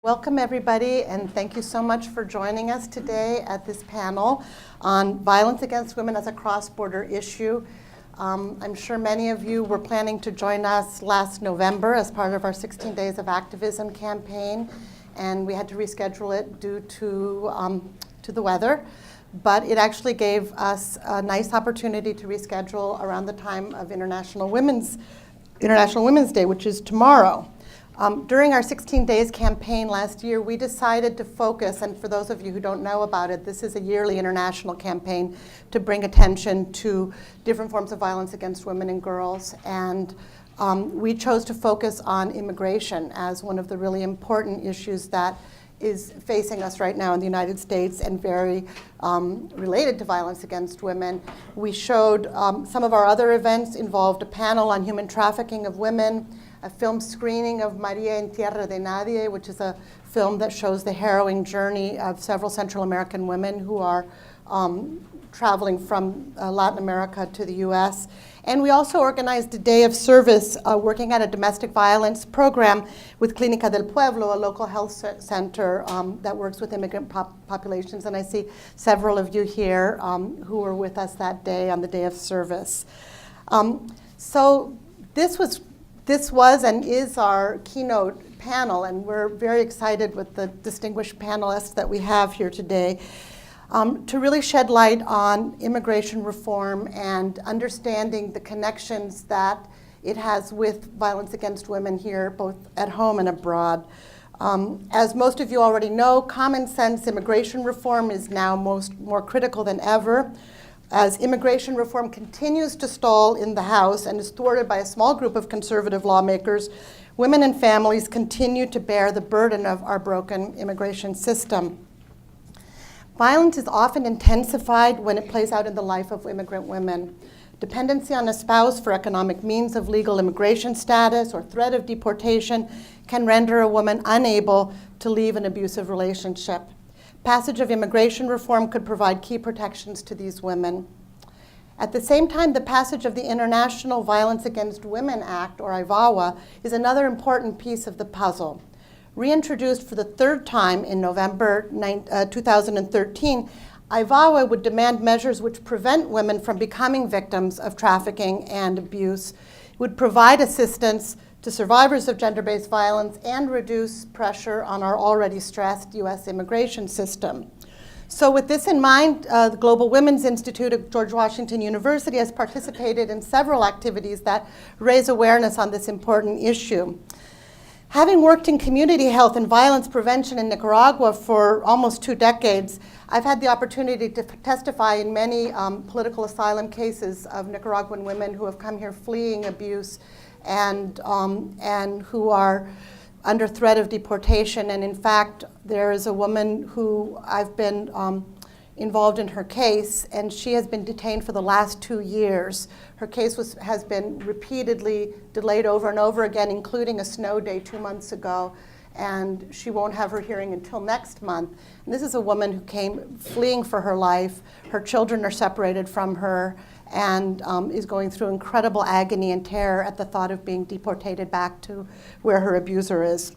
Welcome everybody, and thank you so much for joining us today at this panel on violence against women as a cross-border issue. I'm sure many of you were planning to join us last November as part of our 16 Days of Activism campaign, and we had to reschedule it due to the weather. But it actually gave us a nice opportunity to reschedule around the time of International Women's Day, which is tomorrow. During our 16 Days campaign last year, we decided to focus, and for those of you who don't know about it, this is a yearly international campaign to bring attention to different forms of violence against women and girls. And we chose to focus on immigration as one of the really important issues that is facing us right now in the United States and very related to violence against women. We showed some of our other events involved a panel on human trafficking of women, a film screening of Maria en Tierra de Nadie, which is a film that shows the harrowing journey of several Central American women who are traveling from Latin America to the US. And we also organized a day of service working at a domestic violence program with Clínica del Pueblo, a local health center that works with immigrant populations. And I see several of you here who were with us that day on the day of service. So this was and is our keynote panel, and we're very excited with the distinguished panelists that we have here today to really shed light on immigration reform and understanding the connections that it has with violence against women here, both at home and abroad. As most of you already know, common sense immigration reform is now more critical than ever. As immigration reform continues to stall in the House and is thwarted by a small group of conservative lawmakers, women and families continue to bear the burden of our broken immigration system. Violence is often intensified when it plays out in the life of immigrant women. Dependency on a spouse for economic means of legal immigration status or threat of deportation can render a woman unable to leave an abusive relationship. Passage of immigration reform could provide key protections to these women. At the same time, the passage of the International Violence Against Women Act, or IVAWA, is another important piece of the puzzle. Reintroduced for the third time in November 2013, IVAWA would demand measures which prevent women from becoming victims of trafficking and abuse. It would provide assistance to survivors of gender-based violence and reduce pressure on our already stressed U.S. immigration system. So with this in mind, the Global Women's Institute at George Washington University has participated in several activities that raise awareness on this important issue. Having worked in community health and violence prevention in Nicaragua for almost 2 decades, I've had the opportunity to testify in many political asylum cases of Nicaraguan women who have come here fleeing abuse and who are under threat of deportation. And in fact, there is a woman who I've been involved in her case, and she has been detained for the last 2 years. Her case has been repeatedly delayed over and over again, including a snow day 2 months ago, and she won't have her hearing until next month. And this is a woman who came fleeing for her life. Her children are separated from her, and is going through incredible agony and terror at the thought of being deported back to where her abuser is.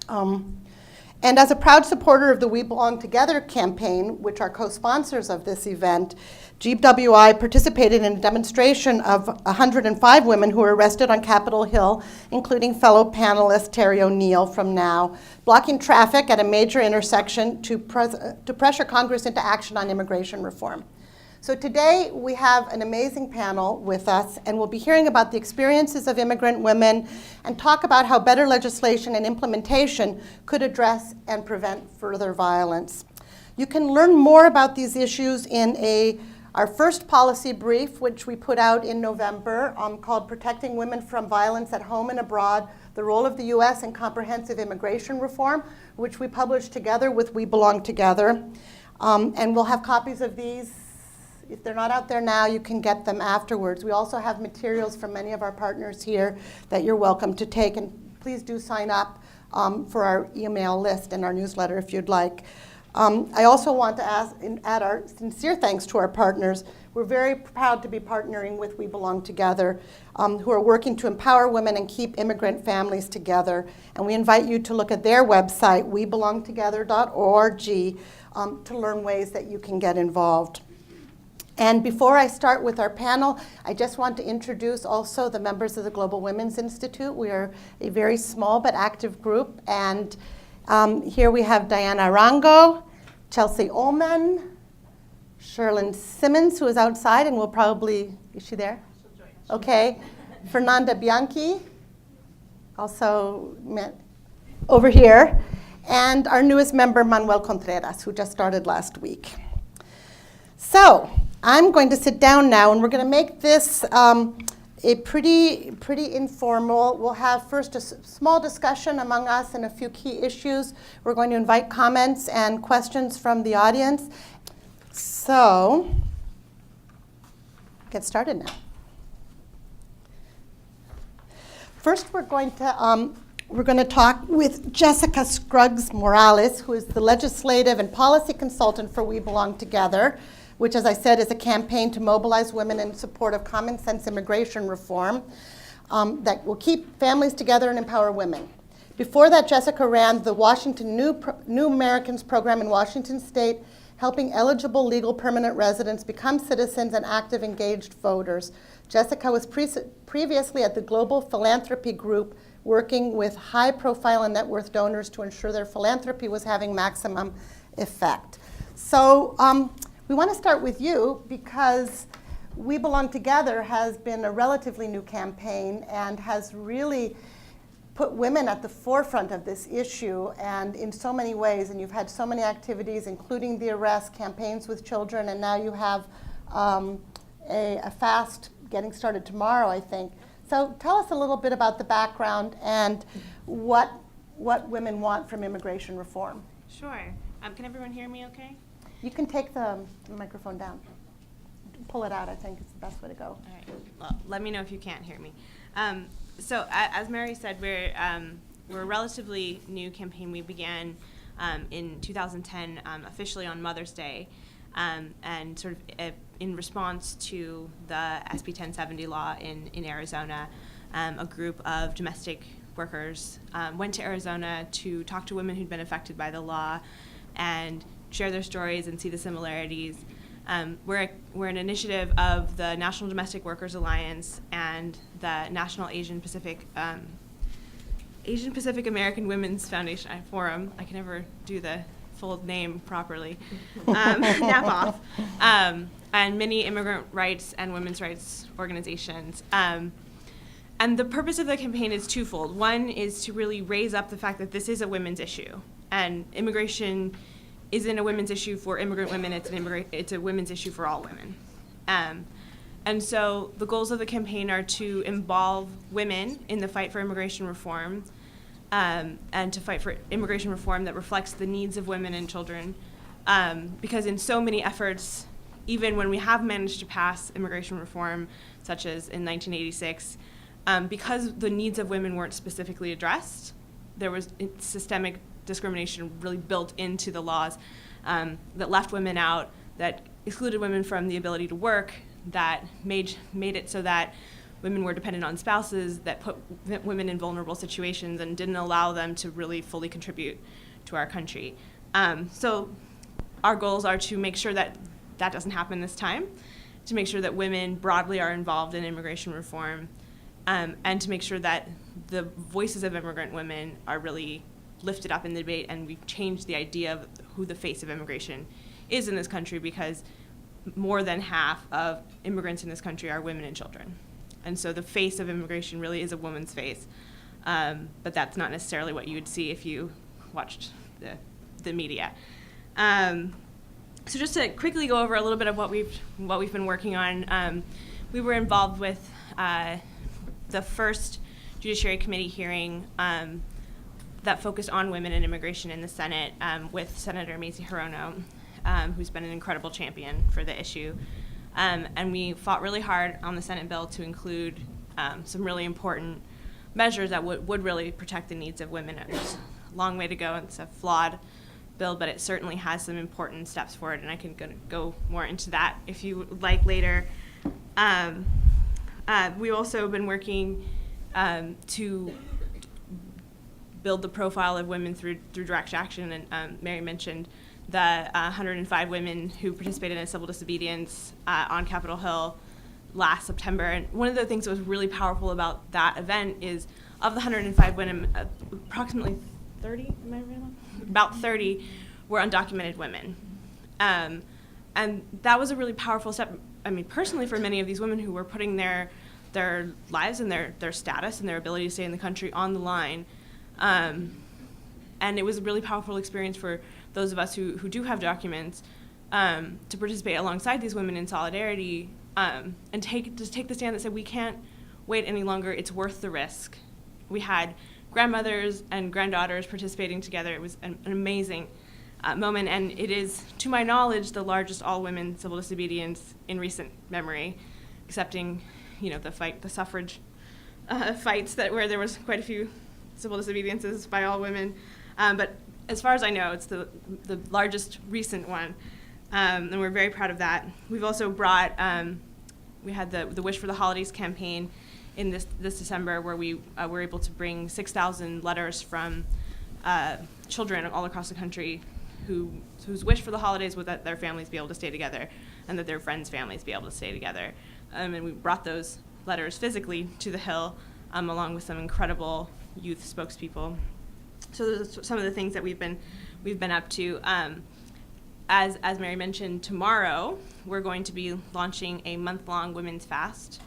And as a proud supporter of the We Belong Together campaign, which are co-sponsors of this event, GWI participated in a demonstration of 105 women who were arrested on Capitol Hill, including fellow panelist Terry O'Neill from NOW, blocking traffic at a major intersection to pressure Congress into action on immigration reform. So today we have an amazing panel with us, and we'll be hearing about the experiences of immigrant women and talk about how better legislation and implementation could address and prevent further violence. You can learn more about these issues in our first policy brief, which we put out in November, called Protecting Women from Violence at Home and Abroad, the Role of the U.S. in Comprehensive Immigration Reform, which we published together with We Belong Together. And we'll have copies of these. If they're not out there now, you can get them afterwards. We also have materials from many of our partners here that you're welcome to take, and please do sign up for our email list and our newsletter if you'd like. I also want to add our sincere thanks to our partners. We're very proud to be partnering with We Belong Together, who are working to empower women and keep immigrant families together. And we invite you to look at their website, webelongtogether.org, to learn ways that you can get involved. And before I start with our panel, I just want to introduce also the members of the Global Women's Institute. We are a very small but active group. And here we have Diana Arango, Chelsea Ullman, Sherlyn Simmons, who is outside and will probably, is she there? She'll join us. Okay. Fernanda Bianchi, also over here. And our newest member, Manuel Contreras, who just started last week. So I'm going to sit down now, and we're going to make this a pretty informal. We'll have first a small discussion among us and a few key issues. We're going to invite comments and questions from the audience. So, get started now. First, we're going to talk with Jessica Scruggs Morales, who is the legislative and policy consultant for We Belong Together, which, as I said, is a campaign to mobilize women in support of common sense immigration reform that will keep families together and empower women. Before that, Jessica ran the Washington New Americans program in Washington State, helping eligible legal permanent residents become citizens and active engaged voters. Jessica was previously at the Global Philanthropy Group, working with high-profile and net worth donors to ensure their philanthropy was having maximum effect. So we want to start with you because We Belong Together has been a relatively new campaign and has really put women at the forefront of this issue, and in so many ways. And you've had so many activities, including the arrest, campaigns with children, and now you have a fast getting started tomorrow, I think. So tell us a little bit about the background and what women want from immigration reform. Sure. Can everyone hear me okay? You can take the microphone down. Pull it out, I think is the best way to go. All right. Well, let me know if you can't hear me. So as Mary said, we're a relatively new campaign. We began in 2010, officially on Mother's Day, and sort of in response to the SB 1070 law in Arizona. A group of domestic workers went to Arizona to talk to women who'd been affected by the law and share their stories and see the similarities. We're an initiative of the National Domestic Workers Alliance and the National Asian Pacific American Women's Foundation Forum. I can never do the full name properly. NAPOF. And many immigrant rights and women's rights organizations. And the purpose of the campaign is twofold. One is to really raise up the fact that this is a women's issue, and immigration isn't a women's issue for immigrant women, it's a women's issue for all women. And so the goals of the campaign are to involve women in the fight for immigration reform, and to fight for immigration reform that reflects the needs of women and children. Because in so many efforts, even when we have managed to pass immigration reform, such as in 1986, because the needs of women weren't specifically addressed, there was systemic discrimination really built into the laws that left women out, that excluded women from the ability to work, that made it so that women were dependent on spouses, that put women in vulnerable situations and didn't allow them to really fully contribute to our country. So our goals are to make sure that that doesn't happen this time, to make sure that women broadly are involved in immigration reform, and to make sure that the voices of immigrant women are really lifted up in the debate, and we've changed the idea of who the face of immigration is in this country, because more than half of immigrants in this country are women and children. And so the face of immigration really is a woman's face, but that's not necessarily what you would see if you watched the media. So just to quickly go over a little bit of what we've been working on, we were involved with the first Judiciary Committee hearing that focused on women and immigration in the Senate with Senator Macy Hirono, who's been an incredible champion for the issue. And we fought really hard on the Senate bill to include some really important measures that would really protect the needs of women. There's a long way to go, and it's a flawed bill, but it certainly has some important steps forward, and I can go more into that if you would like later. We've also been working to build the profile of women through direct action, and Mary mentioned the 105 women who participated in civil disobedience on Capitol Hill last September. And one of the things that was really powerful about that event is, of the 105 women, approximately 30, am I right on? About 30 were undocumented women. And that was a really powerful step, I mean, personally for many of these women who were putting their lives and their status and their ability to stay in the country on the line. And it was a really powerful experience for those of us who do have documents to participate alongside these women in solidarity and take the stand that said, we can't wait any longer, it's worth the risk. We had grandmothers and granddaughters participating together. It was an amazing moment, and it is, to my knowledge, the largest all-women civil disobedience in recent memory, excepting, the suffrage fights where there was quite a few civil disobediences by all women. But as far as I know, it's the largest recent one, and we're very proud of that. We've also brought, we had the Wish for the Holidays campaign in this December, where we were able to bring 6,000 letters from children all across the country whose wish for the holidays was that their families be able to stay together and that their friends' families be able to stay together. And we brought those letters physically to the Hill, along with some incredible youth spokespeople. So those are some of the things that we've been up to. As Mary mentioned, tomorrow we're going to be launching a month-long women's fast.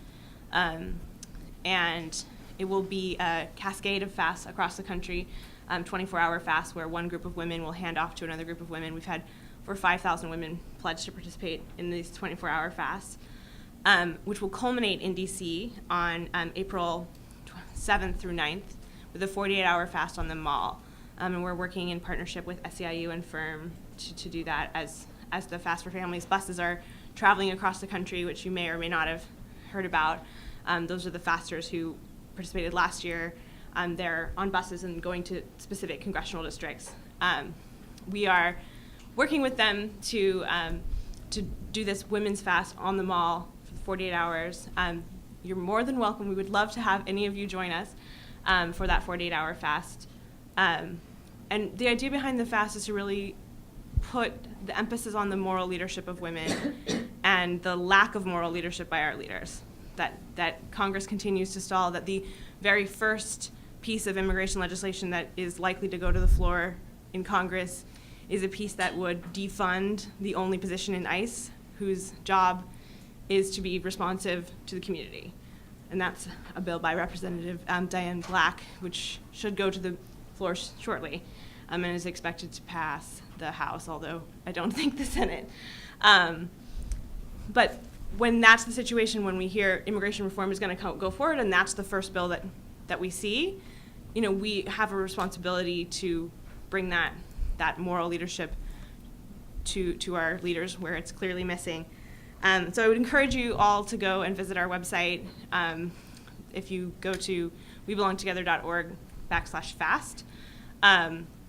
And it will be a cascade of fasts across the country, 24-hour fasts where one group of women will hand off to another group of women. We've had over 5,000 women pledge to participate in these 24-hour fasts, which will culminate in DC on April 7th through 9th with a 48-hour fast on the Mall. And we're working in partnership with SEIU and FIRM to do that as the Fast for Families buses are traveling across the country, which you may or may not have heard about. Those are the fasters who participated last year. They're on buses and going to specific congressional districts. We are working with them to do this women's fast on the Mall for 48 hours. You're more than welcome. We would love to have any of you join us for that 48-hour fast. And the idea behind the fast is to really put the emphasis on the moral leadership of women and the lack of moral leadership by our leaders. That Congress continues to stall, that the very first piece of immigration legislation that is likely to go to the floor in Congress is a piece that would defund the only position in ICE whose job is to be responsive to the community. And that's a bill by Representative Diane Black, which should go to the floor shortly, and is expected to pass the House, although I don't think the Senate. But when that's the situation, when we hear immigration reform is going to go forward, and that's the first bill that we see, we have a responsibility to bring that moral leadership to our leaders where it's clearly missing. So I would encourage you all to go and visit our website. If you go to webelongtogether.org/fast,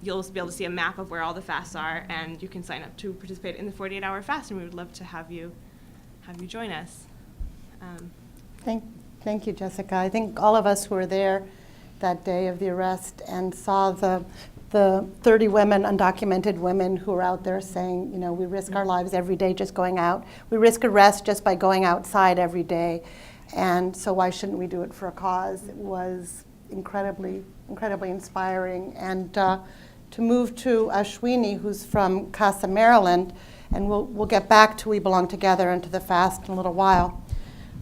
you'll be able to see a map of where all the fasts are, and you can sign up to participate in the 48-hour fast, and we would love to have you join us. Thank you, Jessica. I think all of us who were there that day of the arrest and saw the 30 women, undocumented women who were out there saying, we risk our lives every day just going out. We risk arrest just by going outside every day. And so why shouldn't we do it for a cause? It was incredibly inspiring. And to move to Ashwini, who's from Casa, Maryland, and we'll get back to We Belong Together and to the fast in a little while.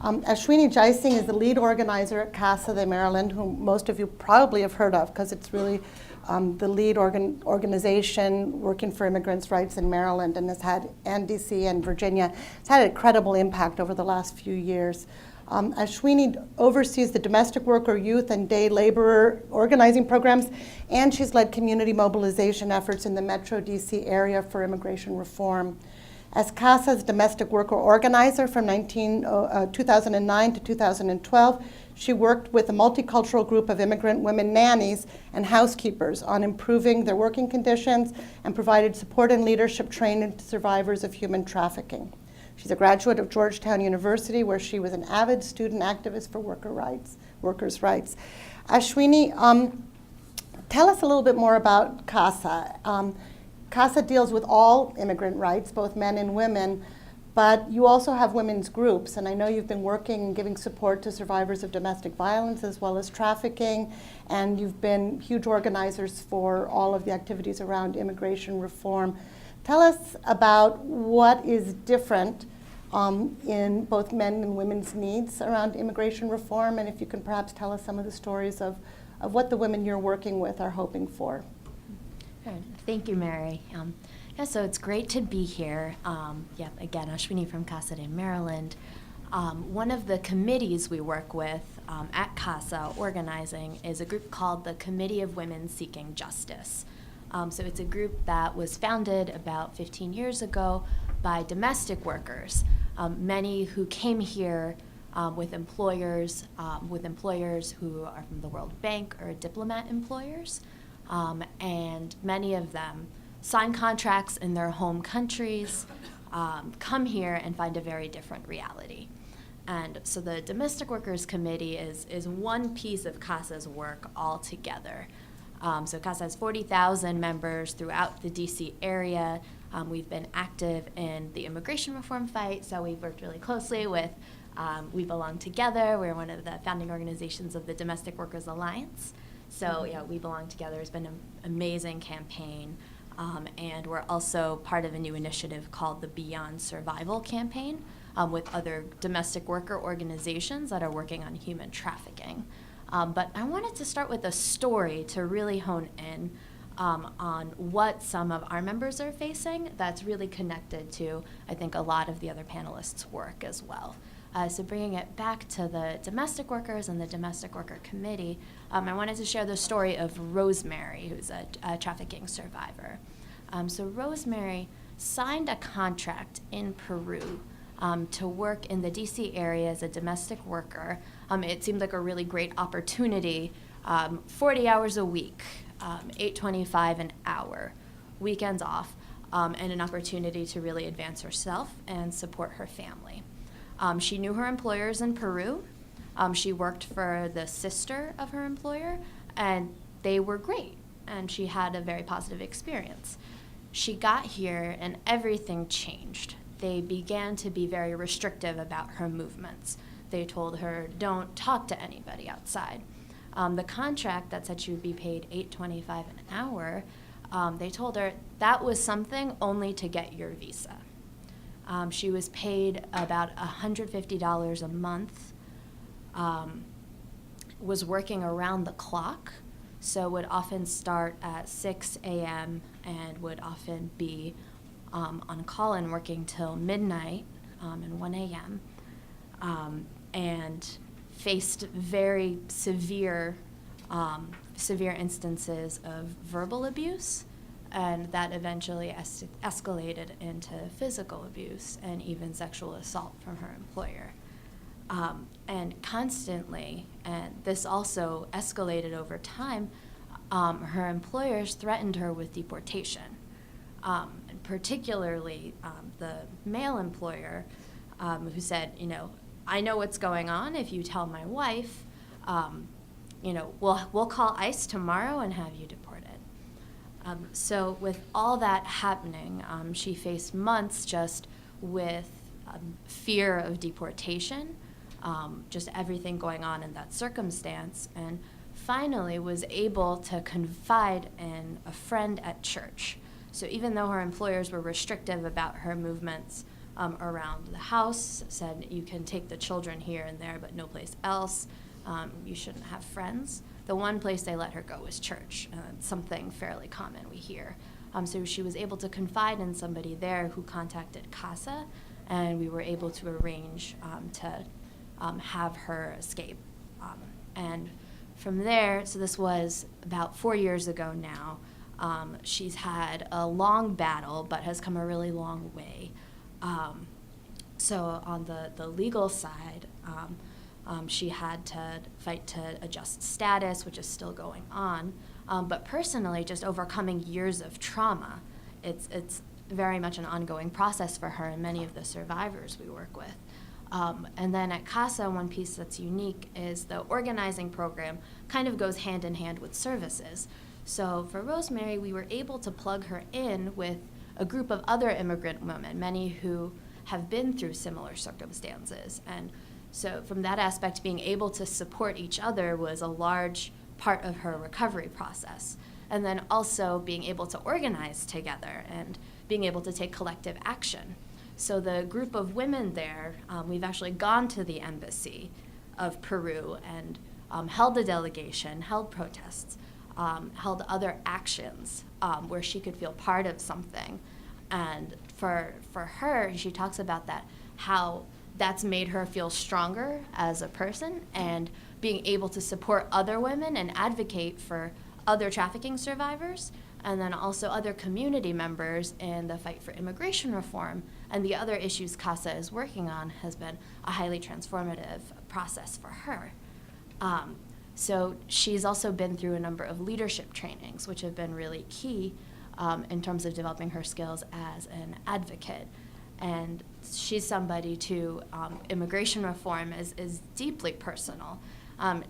Ashwini Jaising is the lead organizer at Casa de Maryland, whom most of you probably have heard of because it's really the lead organization working for immigrants' rights in Maryland, and and DC and Virginia. It's had an incredible impact over the last few years. Ashwini oversees the domestic worker, youth, and day laborer organizing programs, and she's led community mobilization efforts in the Metro DC area for immigration reform. As CASA's domestic worker organizer from 2009 to 2012, She worked with a multicultural group of immigrant women nannies and housekeepers on improving their working conditions and provided support and leadership training to survivors of human trafficking. She's a graduate of Georgetown University, where she was an avid student activist for workers' rights. Ashwini, tell us a little bit more about CASA. CASA deals with all immigrant rights, both men and women, but you also have women's groups, and I know you've been working and giving support to survivors of domestic violence as well as trafficking, and you've been huge organizers for all of the activities around immigration reform. Tell us about what is different in both men and women's needs around immigration reform, and if you can perhaps tell us some of the stories of what the women you're working with are hoping for. Good. Thank you, Mary. So it's great to be here. Again, Ashwini from CASA in Maryland. One of the committees we work with at CASA organizing is a group called the Committee of Women Seeking Justice. So it's a group that was founded about 15 years ago by domestic workers, many who came here with employers who are from the World Bank or diplomat employers, and many of them sign contracts in their home countries, come here and find a very different reality. And so the Domestic Workers Committee is one piece of CASA's work altogether. So CASA has 40,000 members throughout the DC area. We've been active in the immigration reform fight, so we've worked really closely with We Belong Together. We're one of the founding organizations of the Domestic Workers Alliance. So We Belong Together has been an amazing campaign. And we're also part of a new initiative called the Beyond Survival campaign with other domestic worker organizations that are working on human trafficking. But I wanted to start with a story to really hone in on what some of our members are facing that's really connected to, I think, a lot of the other panelists' work as well. So bringing it back to the domestic workers and the Domestic Worker Committee, I wanted to share the story of Rosemary, who's a trafficking survivor. So Rosemary signed a contract in Peru to work in the DC area as a domestic worker. It seemed like a really great opportunity, 40 hours a week, $8.25 an hour, weekends off, and an opportunity to really advance herself and support her family. She knew her employers in Peru. She worked for the sister of her employer, and they were great, and she had a very positive experience. She got here, and everything changed. They began to be very restrictive about her movements. They told her, don't talk to anybody outside. The contract that said she would be paid $8.25 an hour, they told her that was something only to get your visa. She was paid about $150 a month, was working around the clock, so would often start at 6 a.m. and would often be on call and working till midnight and 1 a.m. And faced very severe instances of verbal abuse, and that eventually escalated into physical abuse and even sexual assault from her employer. And constantly, and this also escalated over time, her employers threatened her with deportation. And particularly the male employer who said, I know what's going on. If you tell my wife, we'll call ICE tomorrow and have you deported. So with all that happening, she faced months just with fear of deportation, just everything going on in that circumstance, and finally was able to confide in a friend at church. So even though her employers were restrictive about her movements around the house, said you can take the children here and there, but no place else, you shouldn't have friends, the one place they let her go was church, something fairly common we hear. So she was able to confide in somebody there who contacted CASA, and we were able to arrange to have her escape. And from there, so this was about 4 years ago now, she's had a long battle, but has come a really long way. So on the legal side, She had to fight to adjust status, which is still going on. But personally, just overcoming years of trauma, it's very much an ongoing process for her and many of the survivors we work with. And then at CASA, one piece that's unique is the organizing program kind of goes hand in hand with services. So for Rosemary, we were able to plug her in with a group of other immigrant women, many who have been through similar circumstances. And so from that aspect, being able to support each other was a large part of her recovery process. And then also being able to organize together and being able to take collective action. So the group of women there, we've actually gone to the embassy of Peru and held a delegation, held protests, held other actions where she could feel part of something. And for her, she talks about that, how that's made her feel stronger as a person and being able to support other women and advocate for other trafficking survivors, and then also other community members in the fight for immigration reform and the other issues CASA is working on has been a highly transformative process for her. So she's also been through a number of leadership trainings, which have been really key in terms of developing her skills as an advocate. And she's somebody to immigration reform is deeply personal.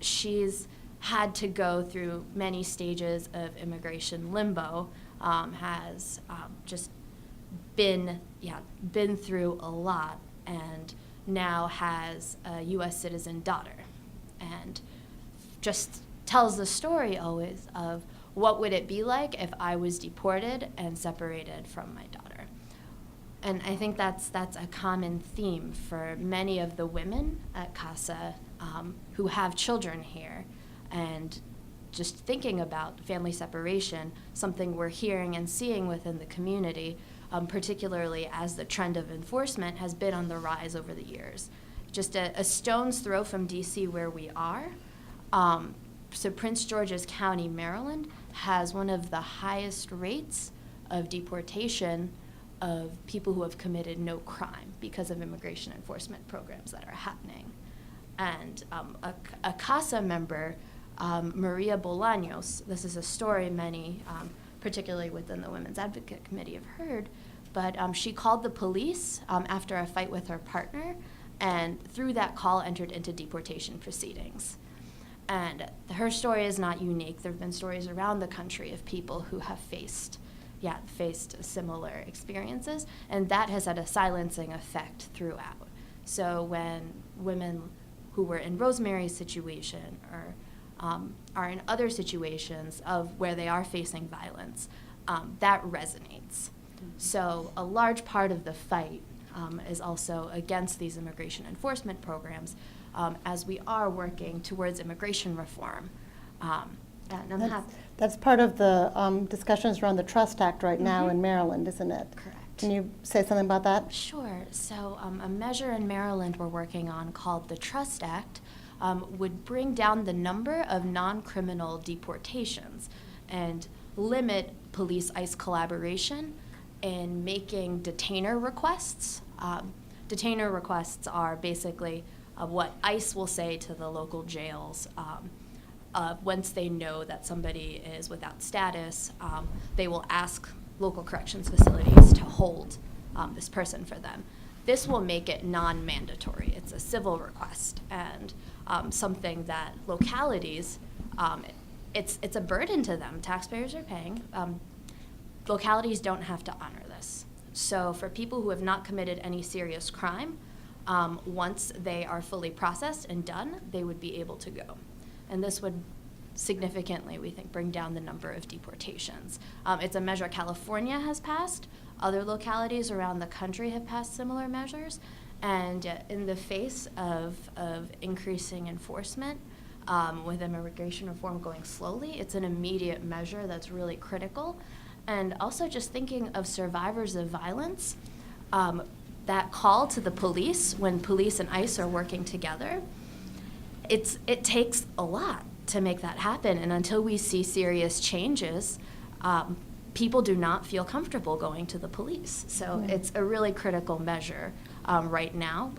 She's had to go through many stages of immigration limbo, has just been through a lot, and now has a U.S. citizen daughter, and just tells the story always of what would it be like if I was deported and separated from my daughter. And I think that's a common theme for many of the women at CASA who have children here. And just thinking about family separation, something we're hearing and seeing within the community, particularly as the trend of enforcement has been on the rise over the years. Just a stone's throw from DC where we are. So Prince George's County, Maryland, has one of the highest rates of deportation of people who have committed no crime because of immigration enforcement programs that are happening. And a CASA member, Maria Bolaños, this is a story many, particularly within the Women's Advocate Committee, have heard, but she called the police after a fight with her partner, and through that call entered into deportation proceedings. And her story is not unique. There have been stories around the country of people who have faced similar experiences, and that has had a silencing effect throughout. So when women who were in Rosemary's situation or are in other situations of where they are facing violence, that resonates. So a large part of the fight is also against these immigration enforcement programs as we are working towards immigration reform. That's part of the discussions around the Trust Act right now in Maryland, isn't it? Correct. Can you say something about that? Sure. So a measure in Maryland we're working on called the Trust Act would bring down the number of non-criminal deportations and limit police-ICE collaboration in making detainer requests. Detainer requests are basically what ICE will say to the local jails once they know that somebody is without status. They will ask local corrections facilities to hold this person for them. This will make it non-mandatory. It's a civil request, and something that localities, it's a burden to them. Taxpayers are paying. Localities don't have to honor this. So for people who have not committed any serious crime, once they are fully processed and done, they would be able to go. And this would significantly, we think, bring down the number of deportations. It's a measure California has passed. Other localities around the country have passed similar measures. And in the face of increasing enforcement, with immigration reform going slowly, it's an immediate measure that's really critical. And also just thinking of survivors of violence, that call to the police when police and ICE are working together, it takes a lot to make that happen. And until we see serious changes, people do not feel comfortable going to the police. So it's a really critical measure right now,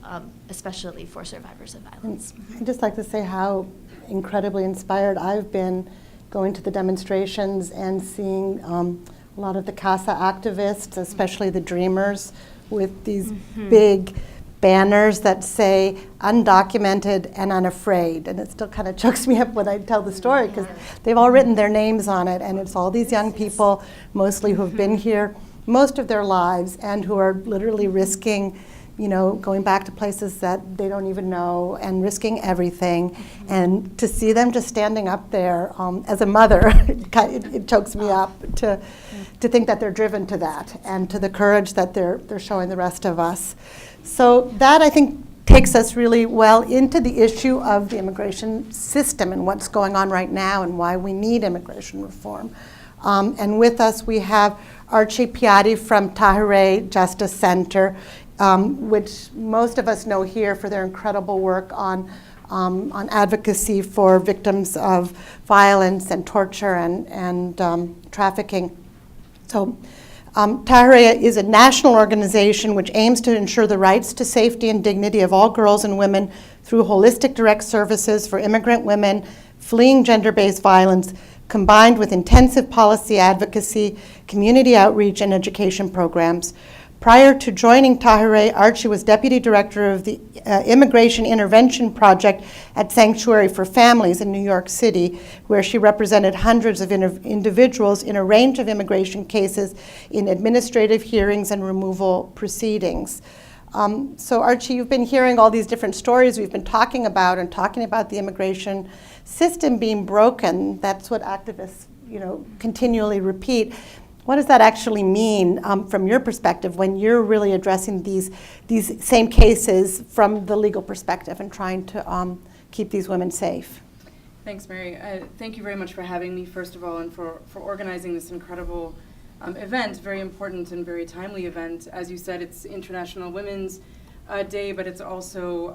especially for survivors of violence. I'd just like to say how incredibly inspired I've been going to the demonstrations and seeing a lot of the CASA activists, especially the Dreamers, with these big banners that say undocumented and unafraid. And it still kind of chokes me up when I tell the story because they've all written their names on it, and it's all these young people, mostly who have been here most of their lives and who are literally risking, you know, going back to places that they don't even know and risking everything. And to see them just standing up there, as a mother, it chokes me up to think that they're driven to that and to the courage that they're showing the rest of us. So that, I think, takes us really well into the issue of the immigration system and what's going on right now and why we need immigration reform. And with us we have Archie Piatti from Tahirih Justice Center, which most of us know here for their incredible work on advocacy for victims of violence and torture and trafficking. So Tahirih is a national organization which aims to ensure the rights to safety and dignity of all girls and women through holistic direct services for immigrant women fleeing gender-based violence, combined with intensive policy advocacy, community outreach, and education programs. Prior to joining Tahirih, Archie was Deputy Director of the Immigration Intervention Project at Sanctuary for Families in New York City, where she represented hundreds of individuals in a range of immigration cases in administrative hearings and removal proceedings. So Archie, you've been hearing all these different stories we've been talking about the immigration system being broken. That's what activists, you know, continually repeat. What does that actually mean from your perspective when you're really addressing these same cases from the legal perspective and trying to keep these women safe? Thanks, Mary. Thank you very much for having me, first of all, and for organizing this incredible event, very important and very timely event. As you said, it's International Women's Day, but it's also,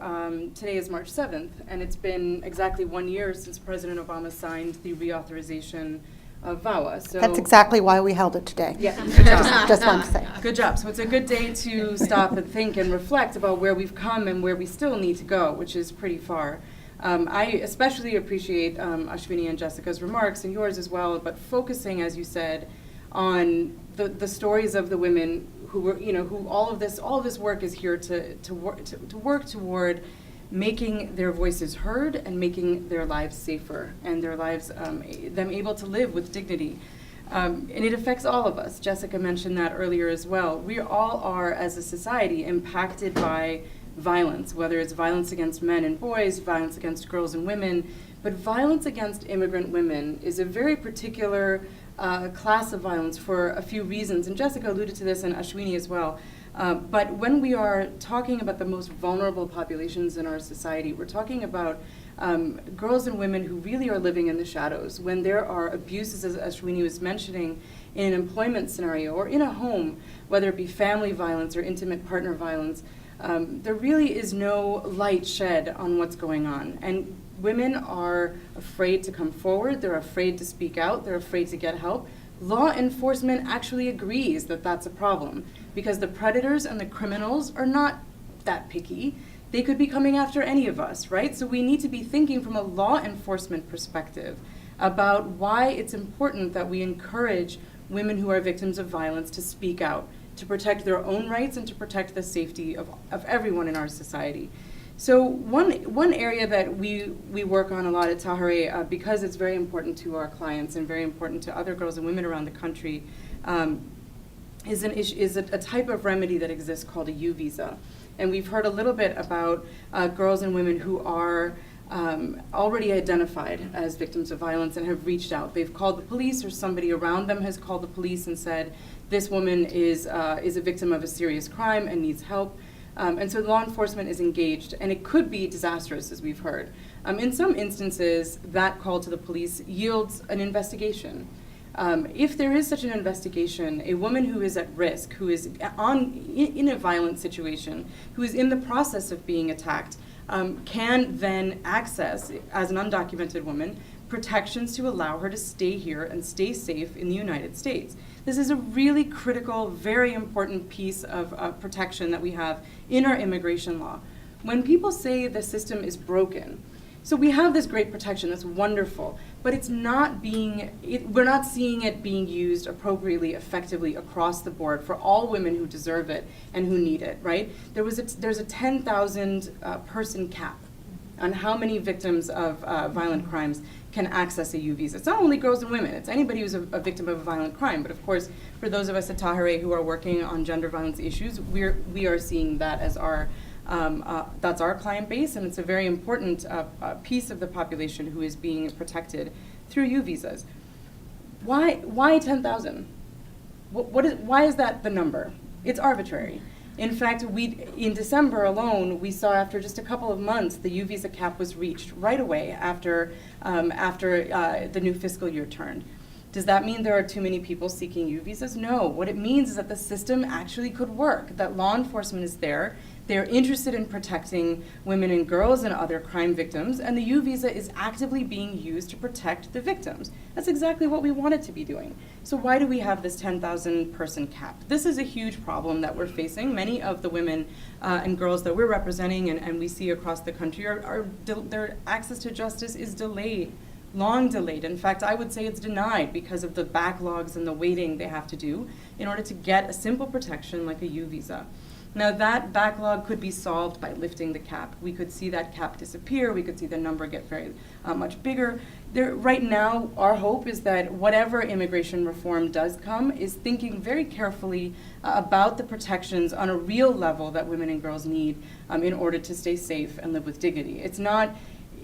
today is March 7th, and it's been exactly 1 year since President Obama signed the reauthorization of VAWA. So that's exactly why we held it today. Yeah, good job. Just want to say. Good job. So it's a good day to stop and think and reflect about where we've come and where we still need to go, which is pretty far. I especially appreciate Ashwini and Jessica's remarks, and yours as well, but focusing, as you said, on the stories of the women who were, you know, who all of this work is here to work toward making their voices heard and making their lives safer and their lives, them able to live with dignity. And it affects all of us. Jessica mentioned that earlier as well. We all are, as a society, impacted by violence, whether it's violence against men and boys, violence against girls and women, but violence against immigrant women is a very particular class of violence for a few reasons, and Jessica alluded to this and Ashwini as well. But when we are talking about the most vulnerable populations in our society, we're talking about girls and women who really are living in the shadows. When there are abuses, as Ashwini was mentioning, in an employment scenario or in a home, whether it be family violence or intimate partner violence, there really is no light shed on what's going on. And women are afraid to come forward, they're afraid to speak out, they're afraid to get help. Law enforcement actually agrees that that's a problem because the predators and the criminals are not that picky. They could be coming after any of us, right? So we need to be thinking from a law enforcement perspective about why it's important that we encourage women who are victims of violence to speak out, to protect their own rights and to protect the safety of everyone in our society. So one area that we work on a lot at Tahirih, because it's very important to our clients and very important to other girls and women around the country, is a type of remedy that exists called a U visa. And we've heard a little bit about girls and women who are already identified as victims of violence and have reached out. They've called the police, or somebody around them has called the police and said, this woman is a victim of a serious crime and needs help. And so law enforcement is engaged, and it could be disastrous, as we've heard. In some instances, that call to the police yields an investigation. If there is such an investigation, a woman who is at risk, who is in a violent situation, who is in the process of being attacked, can then access, as an undocumented woman, protections to allow her to stay here and stay safe in the United States. This is a really critical, very important piece of protection that we have in our immigration law. When people say the system is broken, so we have this great protection, that's wonderful, but it's not we're not seeing it being used appropriately, effectively across the board for all women who deserve it and who need it, right? There's a 10,000 person cap on how many victims of violent crimes can access a U visa. It's not only girls and women, it's anybody who's a victim of a violent crime. But of course, for those of us at Tahirih who are working on gender violence issues, we are seeing that as that's our client base, and it's a very important piece of the population who is being protected through U visas. Why 10,000? Why is that the number? It's arbitrary. In fact, in December alone, we saw after just a couple of months, the U visa cap was reached right away after the new fiscal year turned. Does that mean there are too many people seeking U visas? No. What it means is that the system actually could work, that law enforcement is there, they're interested in protecting women and girls and other crime victims, and the U visa is actively being used to protect the victims. That's exactly what we want it to be doing. So why do we have this 10,000 person cap? This is a huge problem that we're facing. Many of the women and girls that we're representing and we see across the country their access to justice is delayed. Long delayed. In fact, I would say it's denied because of the backlogs and the waiting they have to do in order to get a simple protection like a U visa. Now that backlog could be solved by lifting the cap. We could see that cap disappear. We could see the number get very much bigger. Right now, our hope is that whatever immigration reform does come is thinking very carefully about the protections on a real level that women and girls need in order to stay safe and live with dignity. It's not,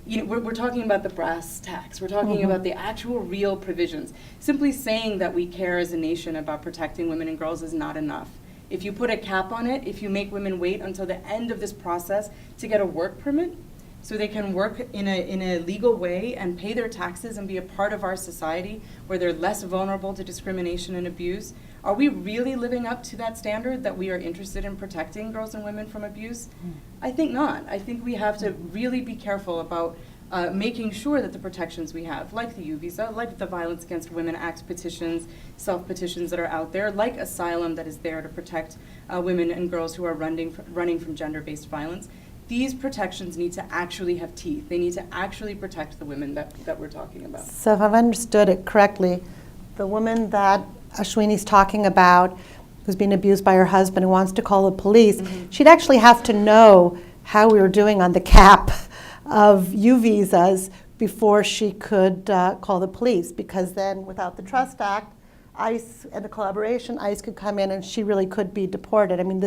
we're talking about the brass tacks. We're talking about the actual real provisions. Simply saying that we care as a nation about protecting women and girls is not enough. If you put a cap on it, if you make women wait until the end of this process to get a work permit so they can work in a legal way and pay their taxes and be a part of our society where they're less vulnerable to discrimination and abuse, are we really living up to that standard that we are interested in protecting girls and women from abuse? I think not. I think we have to really be careful about making sure that the protections we have, like the U visa, like the Violence Against Women Act petitions, self-petitions that are out there, like asylum that is there to protect women and girls who are running from gender-based violence, these protections need to actually have teeth. They need to actually protect the women that we're talking about. So if I've understood it correctly, the woman that Ashwini's talking about, who's being abused by her husband and wants to call the police, she'd actually have to know how we were doing on the cap of U visas before she could call the police, because then without the Trust Act, ICE and the collaboration, ICE could come in and she really could be deported. I mean,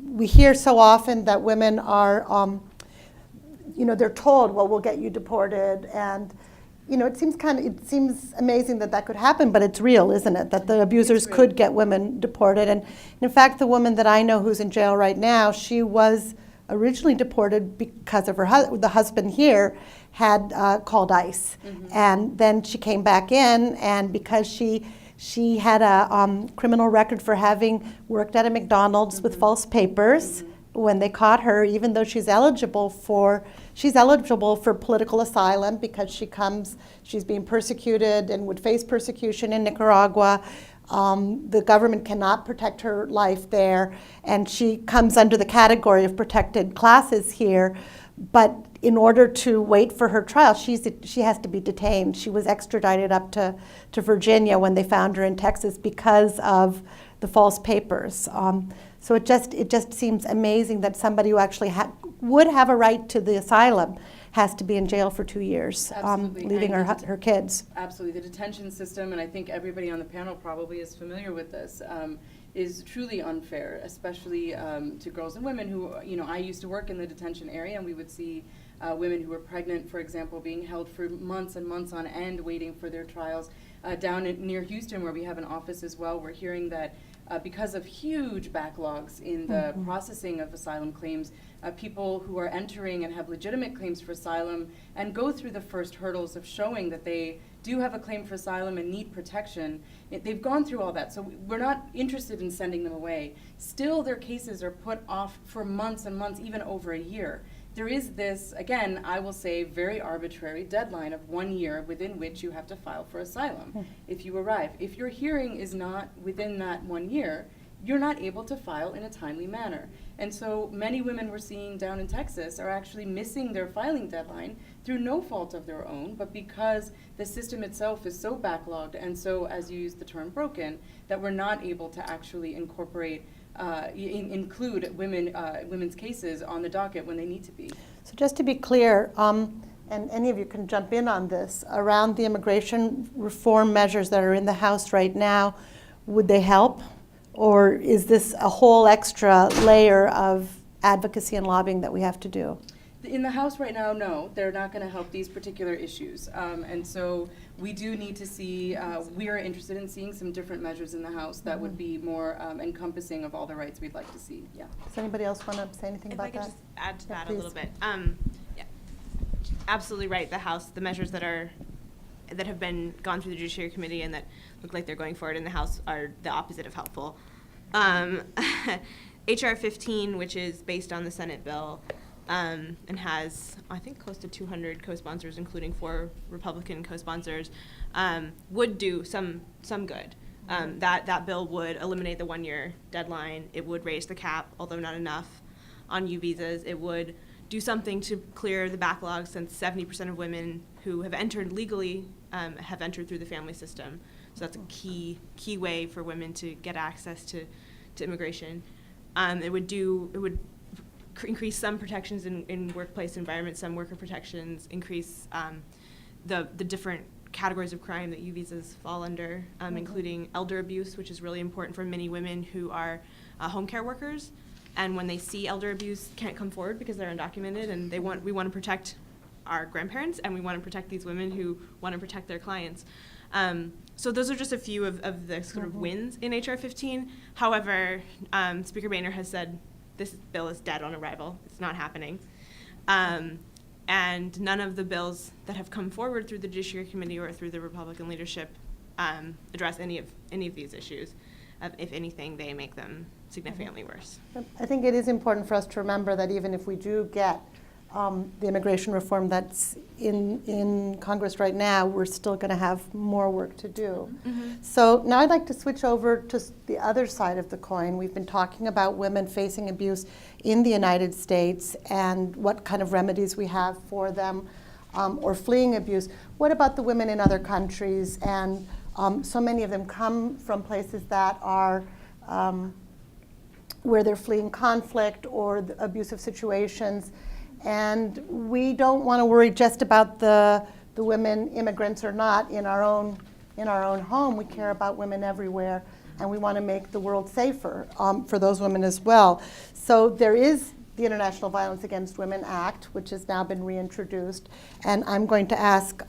we hear so often that women are, they're told, well, we'll get you deported, and it seems amazing that could happen, but it's real, isn't it? That the abusers could get women deported, and in fact, the woman that I know who's in jail right now, she was originally deported because of the husband here had called ICE, and then she came back in, and because she had a criminal record for having worked at a McDonald's with false papers. When they caught her, even though she's eligible for political asylum because she's being persecuted and would face persecution in Nicaragua. The government cannot protect her life there, and she comes under the category of protected classes here. But in order to wait for her trial, she has to be detained. She was extradited up to Virginia when they found her in Texas because of the false papers. So it just seems amazing that somebody who actually would have a right to the asylum has to be in jail for 2 years, leaving her kids. Absolutely. The detention system, and I think everybody on the panel probably is familiar with this, is truly unfair, especially to girls and women who, I used to work in the detention area, and we would see women who were pregnant, for example, being held for months and months on end waiting for their trials. Down near Houston, where we have an office as well, we're hearing that because of huge backlogs in the processing of asylum claims, people who are entering and have legitimate claims for asylum and go through the first hurdles of showing that they do have a claim for asylum and need protection, they've gone through all that. So we're not interested in sending them away. Still, their cases are put off for months and months, even over a year, there is this, again, I will say, very arbitrary deadline of 1 year within which you have to file for asylum if you arrive. If your hearing is not within that 1 year, you're not able to file in a timely manner. And so many women we're seeing down in Texas are actually missing their filing deadline through no fault of their own, but because the system itself is so backlogged and so, as you use the term, broken, that we're not able to actually incorporate, include women's cases on the docket when they need to be. So just to be clear, and any of you can jump in on this, around the immigration reform measures that are in the House right now, would they help? Or is this a whole extra layer of advocacy and lobbying that we have to do? In the House right now, no, they're not going to help these particular issues. And so we do need to see, we are interested in seeing some different measures in the House that would be more encompassing of all the rights we'd like to see. Yeah. Does anybody else want to say anything If about I could that? just add to Yeah, that please. a little bit. Yeah, absolutely right. The House, the measures that have been gone through the Judiciary Committee and that look like they're going forward in the House are the opposite of helpful. HR 15, which is based on the Senate bill, and has, I think, close to 200 co-sponsors, including 4 Republican co-sponsors, would do some good. That bill would eliminate the 1-year deadline. It would raise the cap, although not enough, on U visas. It would do something to clear the backlog, since 70% of women who have entered legally have entered through the family system. So that's a key way for women to get access to immigration. It would increase some protections in workplace environments, some worker protections, increase the different categories of crime that U visas fall under, including elder abuse, which is really important for many women who are home care workers. And when they see elder abuse, can't come forward because they're undocumented, and we want to protect our grandparents, and we want to protect these women who want to protect their clients. So those are just a few of the sort of wins in HR 15. However, Speaker Boehner has said this bill is dead on arrival. It's not happening. And none of the bills that have come forward through the Judiciary Committee or through the Republican leadership address any of these issues. If anything, they make them significantly worse. I think it is important for us to remember that even if we do get the immigration reform that's in Congress right now, we're still going to have more work to do. So now I'd like to switch over to the other side of the coin. We've been talking about women facing abuse in the United States and what kind of remedies we have for them or fleeing abuse. What about the women in other countries? And so many of them come from places that are where they're fleeing conflict or abusive situations. And we don't want to worry just about the women, immigrants or not, in our own home. We care about women everywhere, and we want to make the world safer for those women as well. So there is the International Violence Against Women Act, which has now been reintroduced, and I'm going to ask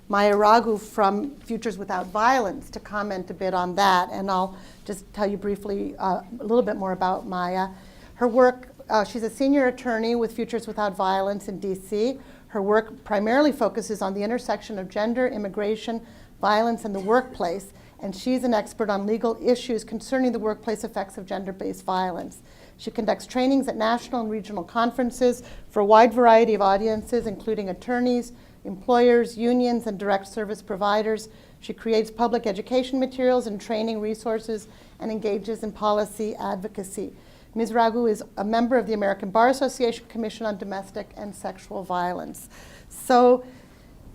Maya Raghu from Futures Without Violence to comment a bit on that, and I'll just tell you briefly a little bit more about Maya. Her work, she's a senior attorney with Futures Without Violence in DC. Her work primarily focuses on the intersection of gender, immigration, violence, and the workplace, and she's an expert on legal issues concerning the workplace effects of gender-based violence. She conducts trainings at national and regional conferences for a wide variety of audiences, including attorneys, employers, unions, and direct service providers. She creates public education materials and training resources and engages in policy advocacy. Ms. Raghu is a member of the American Bar Association Commission on Domestic and Sexual Violence. So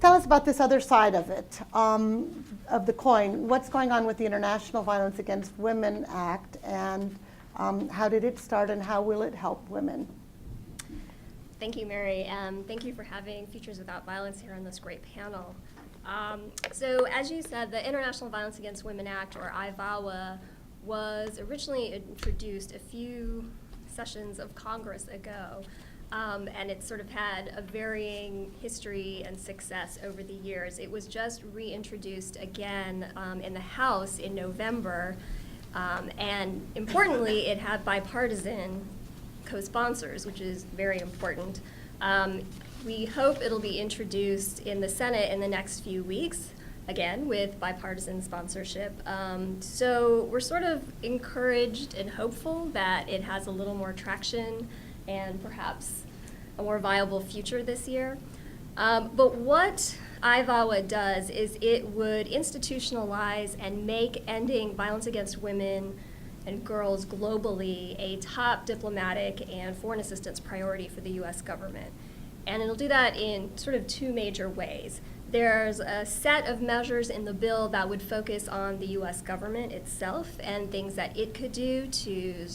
tell us about this other side of it, of the coin. What's going on with the International Violence Against Women Act, and how did it start, and how will it help women? Thank you, Mary, and thank you for having Futures Without Violence here on this great panel. So as you said, the International Violence Against Women Act, or IVAWA, was originally introduced a few sessions of Congress ago, and it sort of had a varying history and success over the years. It was just reintroduced again in the House in November, and importantly, it had bipartisan co-sponsors, which is very important. We hope it'll be introduced in the Senate in the next few weeks, again, with bipartisan sponsorship. So we're sort of encouraged and hopeful that it has a little more traction and perhaps a more viable future this year. But what IVAWA does is it would institutionalize and make ending violence against women and girls globally a top diplomatic and foreign assistance priority for the U.S. government. And it'll do that in sort of two major ways. There's a set of measures in the bill that would focus on the U.S. government itself and things that it could do to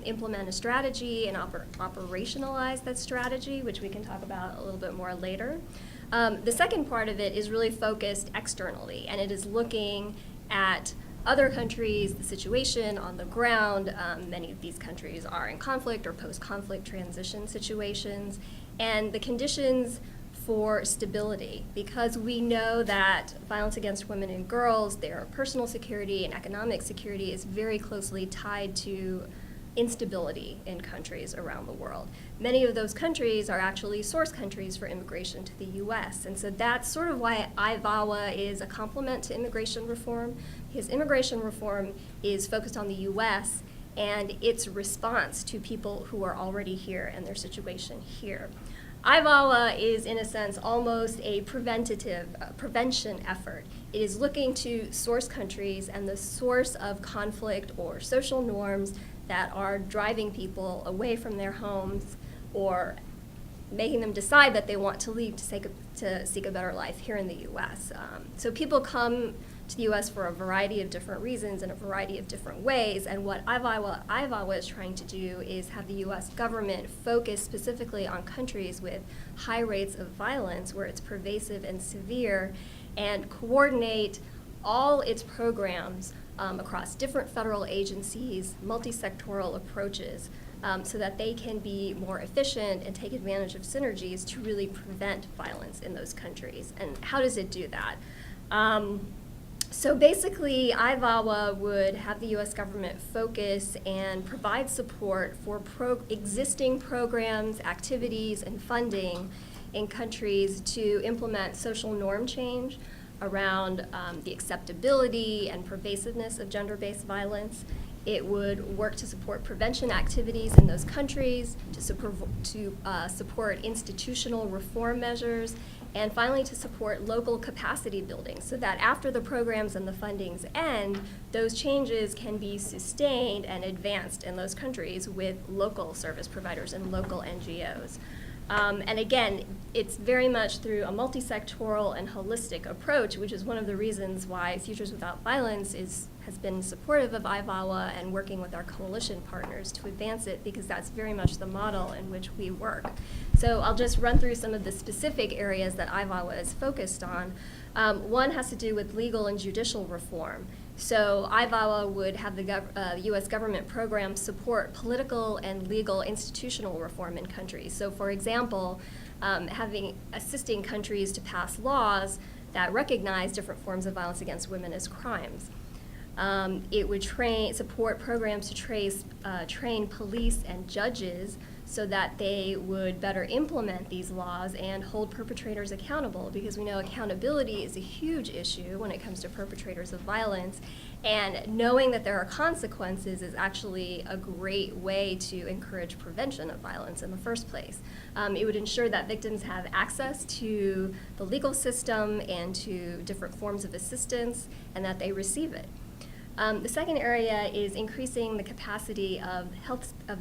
implement a strategy and operationalize that strategy, which we can talk about a little bit more later. The second part of it is really focused externally, and it is looking at other countries, the situation on the ground. Many of these countries are in conflict or post-conflict transition situations, and the conditions for stability, because we know that violence against women and girls, their personal security and economic security is very closely tied to instability in countries around the world. Many of those countries are actually source countries for immigration to the U.S. And so that's sort of why IVAWA is a complement to immigration reform, because immigration reform is focused on the U.S. and its response to people who are already here and their situation here. IVAWA is, in a sense, almost a prevention effort. It is looking to source countries and the source of conflict or social norms that are driving people away from their homes or making them decide that they want to leave to seek a better life here in the U.S. So people come to the U.S. for a variety of different reasons in a variety of different ways, and what IVAWA is trying to do is have the U.S. government focus specifically on countries with high rates of violence where it's pervasive and severe, and coordinate all its programs across different federal agencies, multi-sectoral approaches, so that they can be more efficient and take advantage of synergies to really prevent violence in those countries. And how does it do that? So basically, IVAWA would have the U.S. government focus and provide support for existing programs, activities, and funding in countries to implement social norm change around the acceptability and pervasiveness of gender-based violence. It would work to support prevention activities in those countries, to support institutional reform measures, and finally to support local capacity building so that after the programs and the fundings end, those changes can be sustained and advanced in those countries with local service providers and local NGOs. And again, it's very much through a multi-sectoral and holistic approach, which is one of the reasons why Futures Without Violence has been supportive of IVAWA and working with our coalition partners to advance it, because that's very much the model in which we work. So I'll just run through some of the specific areas that IVAWA is focused on. One has to do with legal and judicial reform. So IVAWA would have the U.S. government program support political and legal institutional reform in countries. So for example, assisting countries to pass laws that recognize different forms of violence against women as crimes. It would support programs to train police and judges so that they would better implement these laws and hold perpetrators accountable, because we know accountability is a huge issue when it comes to perpetrators of violence, and knowing that there are consequences is actually a great way to encourage prevention of violence in the first place. It would ensure that victims have access to the legal system and to different forms of assistance, and that they receive it. The second area is increasing the capacity of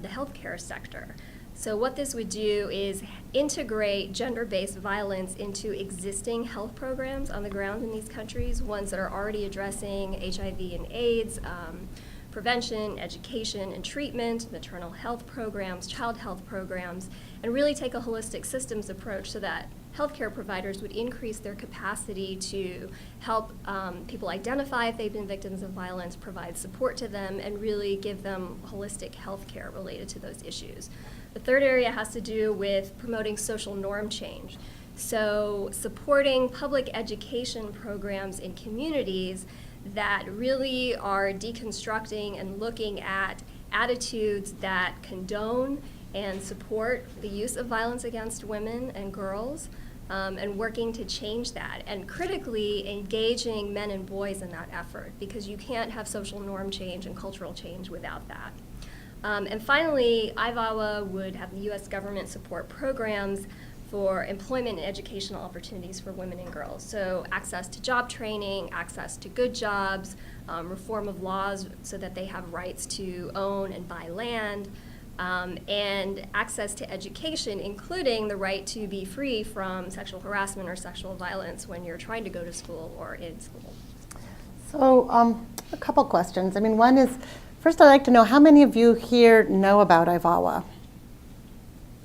the healthcare sector. So what this would do is integrate gender-based violence into existing health programs on the ground in these countries, ones that are already addressing HIV and AIDS, prevention, education, and treatment, maternal health programs, child health programs, and really take a holistic systems approach so that healthcare providers would increase their capacity to help people identify if they've been victims of violence, provide support to them, and really give them holistic health care related to those issues. The third area has to do with promoting social norm change. So supporting public education programs in communities that really are deconstructing and looking at attitudes that condone and support the use of violence against women and girls, and working to change that, and critically engaging men and boys in that effort, because you can't have social norm change and cultural change without that. And finally, IVAWA would have the U.S. government support programs for employment and educational opportunities for women and girls. So access to job training, access to good jobs, reform of laws so that they have rights to own and buy land, and access to education, including the right to be free from sexual harassment or sexual violence when you're trying to go to school or in school. So a couple questions. I mean, one is, first I'd like to know how many of you here know about IVAWA?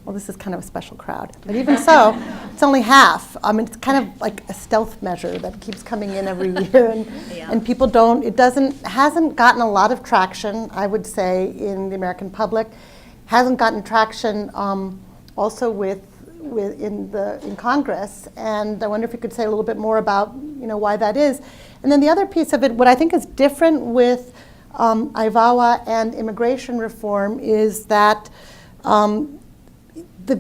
Well, this is kind of a special crowd, but even so, it's only half. It's kind of like a stealth measure that keeps coming in every year, and people don't. Hasn't gotten a lot of traction, I would say, in the American public. Hasn't gotten traction also in Congress, and I wonder if you could say a little bit more about why that is. And then the other piece of it, what I think is different with IVAWA and immigration reform is that the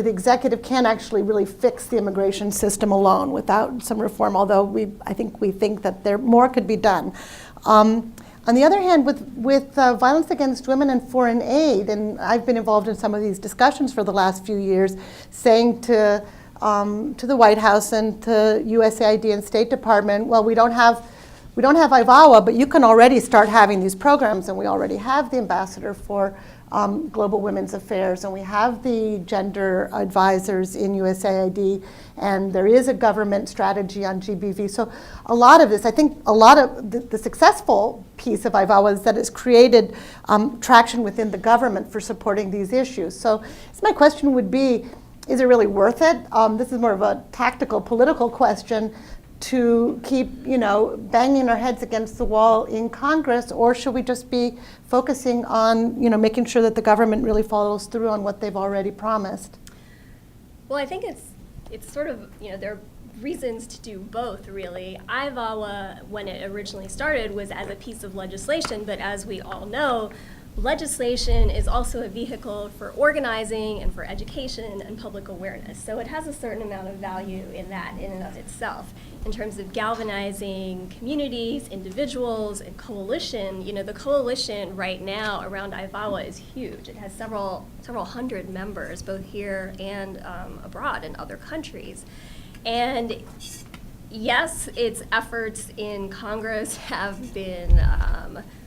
executive can't actually really fix the immigration system alone without some reform, although I think we think that more could be done. On the other hand, with violence against women and foreign aid, and I've been involved in some of these discussions for the last few years, saying to the White House and to USAID and State Department, well, we don't have IVAWA, but you can already start having these programs, and we already have the ambassador for Global Women's Affairs, and we have the gender advisors in USAID, and there is a government strategy on GBV. So a lot of this, I think a lot of the successful piece of IVAWA is that it's created traction within the government for supporting these issues. So my question would be, is it really worth it? This is more of a tactical, political question to keep, banging our heads against the wall in Congress, or should we just be focusing on, making sure that the government really follows through on what they've already promised? Well, I think it's sort of, there are reasons to do both, really. IVAWA, when it originally started, was as a piece of legislation, but as we all know, legislation is also a vehicle for organizing and for education and public awareness. So it has a certain amount of value in that in and of itself. In terms of galvanizing communities, individuals, and coalition, the coalition right now around IVAWA is huge. It has several hundred members, both here and abroad in other countries. And yes, its efforts in Congress have been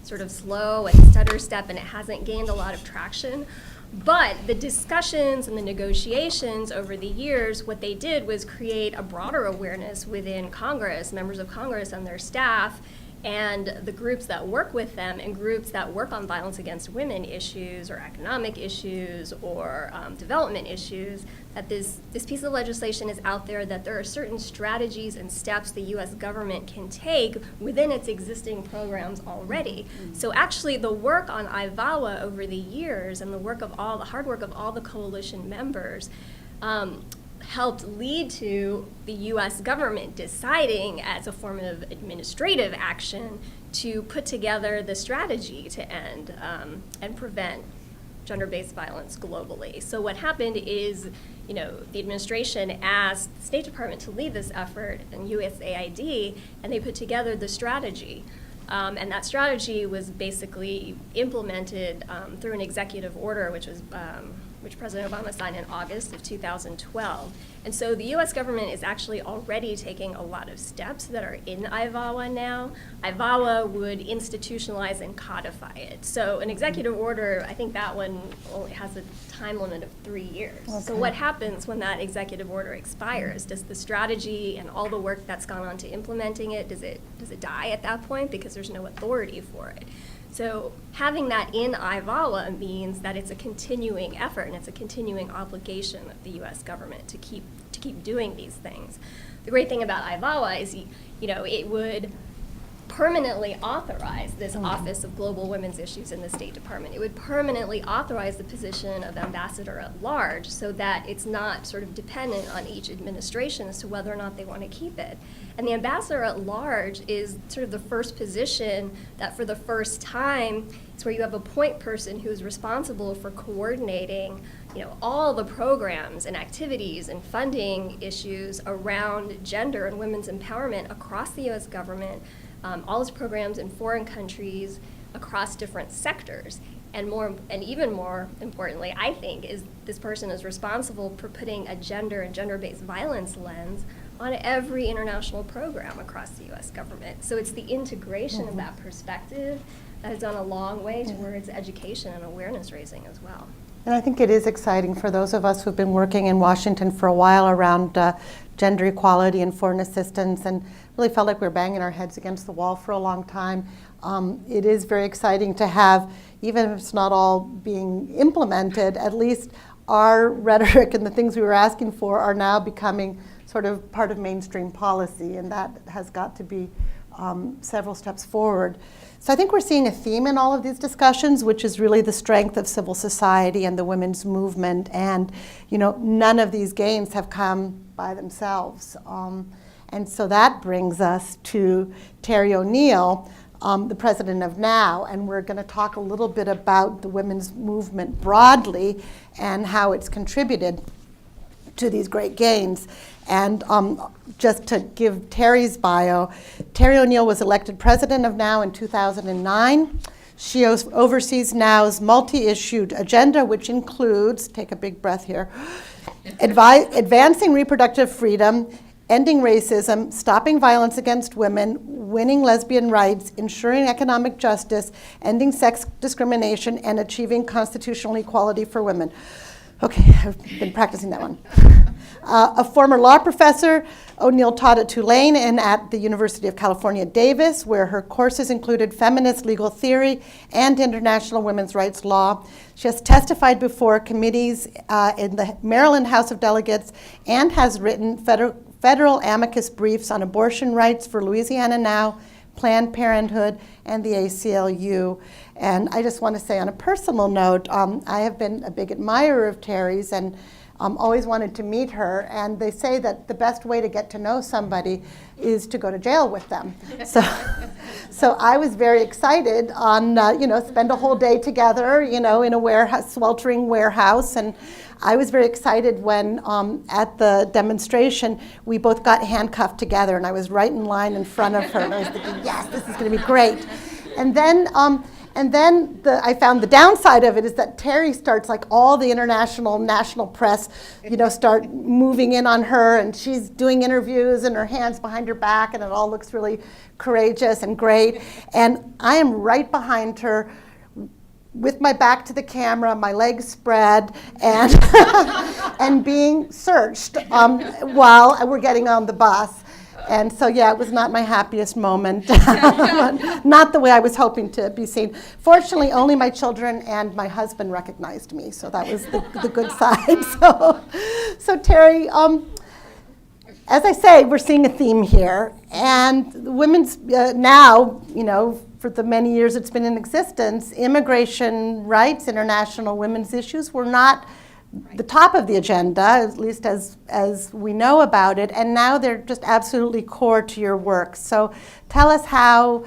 sort of slow and stutter step, and it hasn't gained a lot of traction. But the discussions and the negotiations over the years, what they did was create a broader awareness within Congress, members of Congress and their staff, and the groups that work with them and groups that work on violence against women issues or economic issues or development issues, that this piece of legislation is out there, that there are certain strategies and steps the U.S. government can take within its existing programs already. So actually the work on IVAWA over the years and the hard work of all the coalition members helped lead to the U.S. government deciding as a form of administrative action to put together the strategy to end and prevent gender-based violence globally. So what happened is, the administration asked the State Department to lead this effort and USAID, and they put together the strategy. And that strategy was basically implemented through an executive order, which President Obama signed in August of 2012. And so the U.S. government is actually already taking a lot of steps that are in IVAWA now. IVAWA would institutionalize and codify it. So an executive order, I think that one only has a time limit of 3 years. Okay. So what happens when that executive order expires? Does the strategy and all the work that's gone on to implementing it, does it die at that point because there's no authority for it? So having that in IVAWA means that it's a continuing effort and it's a continuing obligation of the U.S. government to keep doing these things. The great thing about IVAWA is, it would permanently authorize this Office of Global Women's Issues in the State Department. It would permanently authorize the position of ambassador at large so that it's not sort of dependent on each administration as to whether or not they want to keep it. And the ambassador at large is sort of the first position that for the first time, it's where you have a point person who's responsible for coordinating all the programs and activities and funding issues around gender and women's empowerment across the U.S. government, all its programs in foreign countries across different sectors. And even more importantly, I think, is this person is responsible for putting a gender and gender-based violence lens on every international program across the U.S. government. So it's the integration of that perspective that has gone a long way towards education and awareness raising as well. And I think it is exciting for those of us who've been working in Washington for a while around gender equality and foreign assistance, and really felt like we were banging our heads against the wall for a long time. It is very exciting to have, even if it's not all being implemented, at least our rhetoric and the things we were asking for are now becoming sort of part of mainstream policy, and that has got to be several steps forward. So I think we're seeing a theme in all of these discussions, which is really the strength of civil society and the women's movement. And none of these gains have come by themselves. And so that brings us to Terry O'Neill, the president of NOW, and we're going to talk a little bit about the women's movement broadly and how it's contributed to these great gains. And just to give Terry's bio, Terry O'Neill was elected president of NOW in 2009. She oversees NOW's multi-issued agenda, which includes, take a big breath here, advancing reproductive freedom, ending racism, stopping violence against women, winning lesbian rights, ensuring economic justice, ending sex discrimination, and achieving constitutional equality for women. Okay, I've been practicing that one. A former law professor, O'Neill taught at Tulane and at the University of California, Davis, where her courses included feminist legal theory and international women's rights law. She has testified before committees in the Maryland House of Delegates and has written federal amicus briefs on abortion rights for Louisiana Now, Planned Parenthood, and the ACLU. And I just want to say on a personal note, I have been a big admirer of Terry's and always wanted to meet her. And they say that the best way to get to know somebody is to go to jail with them. So I was very excited on, spend a whole day together, in a sweltering warehouse. And I was very excited when at the demonstration, we both got handcuffed together and I was right in line in front of her and I was thinking, yes, this is gonna be great. And then I found the downside of it is that Terry starts, like all the national press, start moving in on her, and she's doing interviews and her hands behind her back, and it all looks really courageous and great. And I am right behind her with my back to the camera, my legs spread, and and being searched while we're getting on the bus. And so, yeah, it was not my happiest moment. Not the way I was hoping to be seen. Fortunately, only my children and my husband recognized me, so that was the good side. So Terry, as I say, we're seeing a theme here. And the women's, now, for the many years it's been in existence, immigration rights, international women's issues were not the top of the agenda, at least as we know about it, and now they're just absolutely core to your work. So tell us how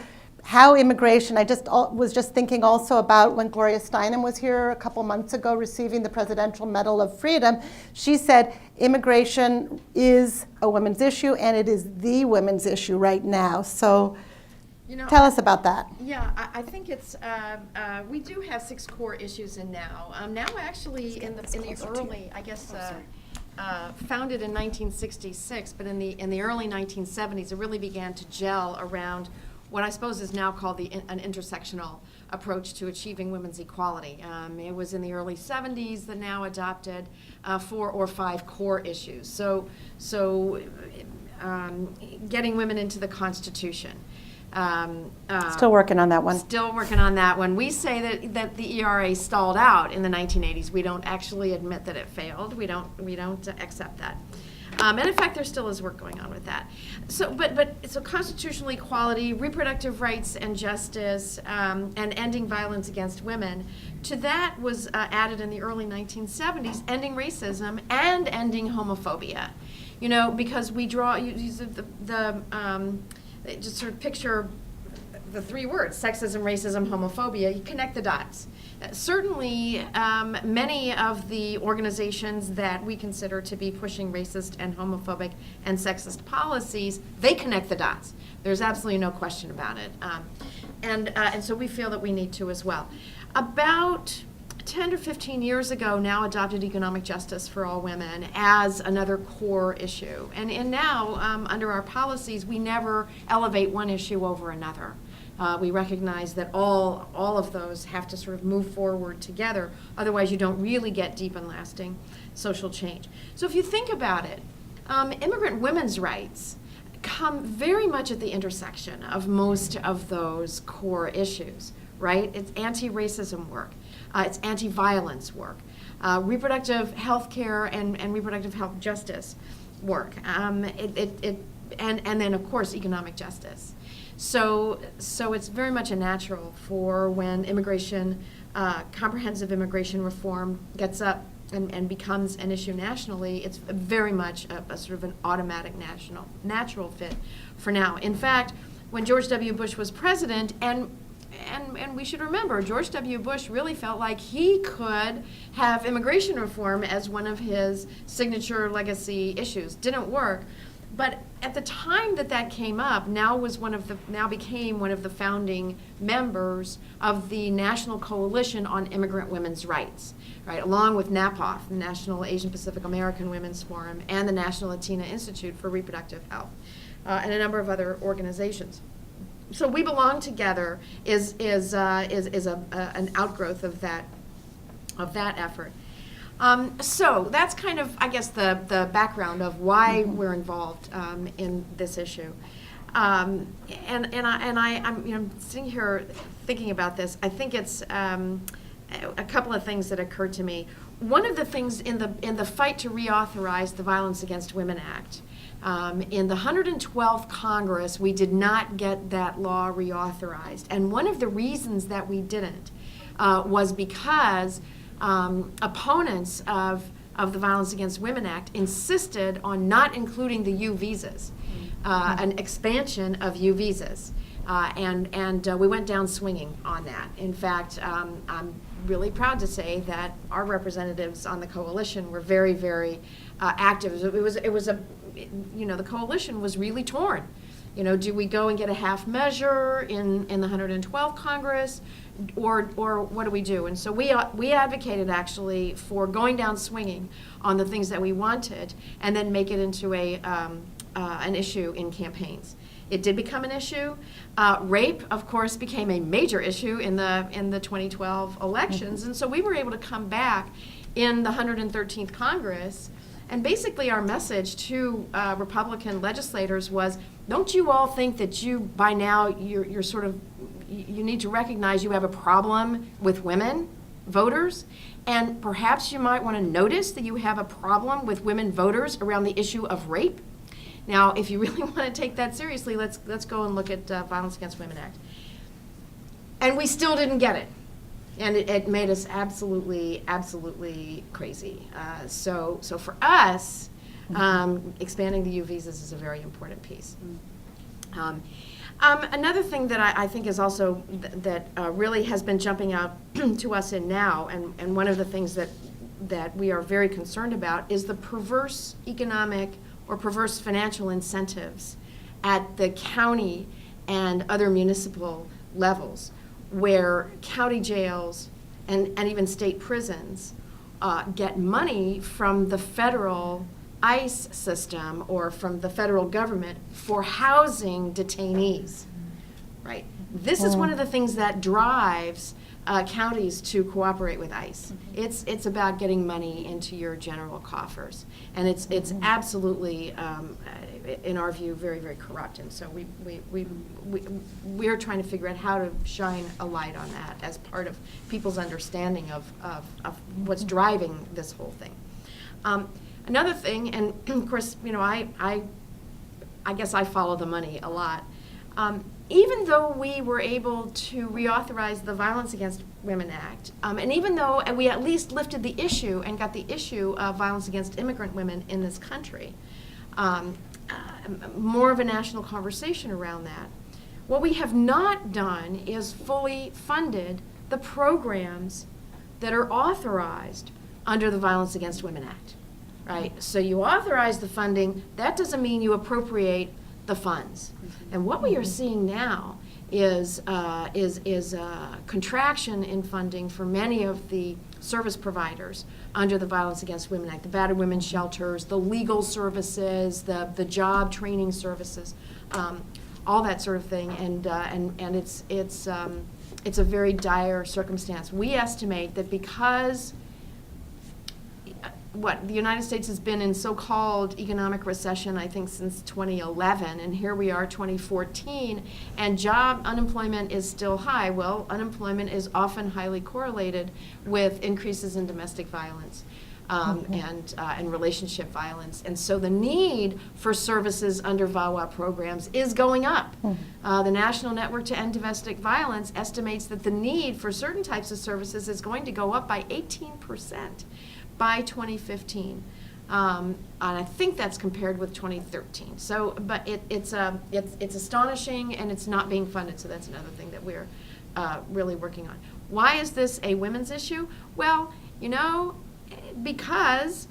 immigration, I was just thinking also about when Gloria Steinem was here a couple months ago receiving the Presidential Medal of Freedom. She said immigration is a women's issue and it is the women's issue right now. So tell us about that. Yeah, I think it's, we do have 6 core issues in NOW. NOW actually in the early, I guess, founded in 1966, but in the early 1970s, it really began to gel around what I suppose is now called an intersectional approach to achieving women's equality. It was in the early 70s that NOW adopted 4 or 5 core issues. So getting women into the Constitution. Still working on that one. Still working on that one. We say that the ERA stalled out in the 1980s. We don't actually admit that it failed. We don't accept that. And in fact, there still is work going on with that. So constitutional equality, reproductive rights and justice, and ending violence against women. To that was added in the early 1970s, ending racism and ending homophobia. Because we draw just sort of picture the 3 words, sexism, racism, homophobia. You connect the dots. Certainly, many of the organizations that we consider to be pushing racist and homophobic and sexist policies, they connect the dots. There's absolutely no question about it. And so we feel that we need to as well. About 10 to 15 years ago, now adopted economic justice for all women as another core issue. And now, under our policies, we never elevate one issue over another. We recognize that all of those have to sort of move forward together. Otherwise, you don't really get deep and lasting social change. So if you think about it, immigrant women's rights come very much at the intersection of most of those core issues, right? It's anti-racism work. It's anti-violence work, reproductive health care and reproductive health justice work, and then, of course, economic justice. So it's very much a natural for when immigration, comprehensive immigration reform gets up and becomes an issue nationally, it's very much a sort of an automatic natural fit for now. In fact, when George W. Bush was president, and we should remember, George W. Bush really felt like he could have immigration reform as one of his signature legacy issues. Didn't work. But at the time that came up, now became one of the founding members of the National Coalition on Immigrant Women's Rights, right? Along with NAPOF, the National Asian Pacific American Women's Forum, and the National Latina Institute for Reproductive Health, and a number of other organizations. So We Belong Together is an outgrowth of that effort. So that's kind of, I guess, the background of why we're involved in this issue. I'm sitting here thinking about this. I think it's a couple of things that occurred to me. One of the things in the fight to reauthorize the Violence Against Women Act. In the 112th Congress, we did not get that law reauthorized. And one of the reasons that we didn't was because opponents of the Violence Against Women Act insisted on not including the U visas, an expansion of U visas. And we went down swinging on that. In fact, I'm really proud to say that our representatives on the coalition were very, very active. It was the coalition was really torn. Do we go and get a half measure in the 112th Congress, or what do we do? And so we advocated actually for going down swinging on the things that we wanted, and then make it into an issue in campaigns. It did become an issue. Rape, of course, became a major issue in the 2012 elections, and so we were able to come back in the 113th Congress. And basically our message to Republican legislators was, don't you all think that by now, you're sort of, you need to recognize you have a problem with women voters, and perhaps you might want to notice that you have a problem with women voters around the issue of rape. Now, if you really want to take that seriously, let's go and look at Violence Against Women Act. And we still didn't get it. And it made us absolutely, absolutely crazy. So for us, expanding the U visas is a very important piece. Another thing that I think is also that really has been jumping out to us in now, and one of the things that we are very concerned about is the perverse economic or perverse financial incentives at the county and other municipal levels, where county jails and even state prisons get money from the federal ICE system or from the federal government for housing detainees, right? This is one of the things that drives counties to cooperate with ICE. It's about getting money into your general coffers, and it's absolutely, in our view, very, very corrupt. And so we're trying to figure out how to shine a light on that as part of people's understanding of what's driving this whole thing. Another thing, and of course, I guess I follow the money a lot. Even though we were able to reauthorize the Violence Against Women Act, and even though we at least lifted the issue and got the issue of violence against immigrant women in this country, more of a national conversation around that, what we have not done is fully funded the programs that are authorized under the Violence Against Women Act, right? So you authorize the funding, that doesn't mean you appropriate the funds. And what we are seeing now is a contraction in funding for many of the service providers under the Violence Against Women Act, the battered women's shelters, the legal services, the job training services, all that sort of thing, and it's a very dire circumstance. We estimate that because the United States has been in so-called economic recession, I think, since 2011, and here we are, 2014, and job unemployment is still high. Well, unemployment is often highly correlated with increases in domestic violence and relationship violence, and so the need for services under VAWA programs is going up. The National Network to End Domestic Violence estimates that the need for certain types of services is going to go up by 18%. By 2015, and I think that's compared with 2013. So, but it's astonishing, and it's not being funded. So that's another thing that we're really working on. Why is this a women's issue? Well, because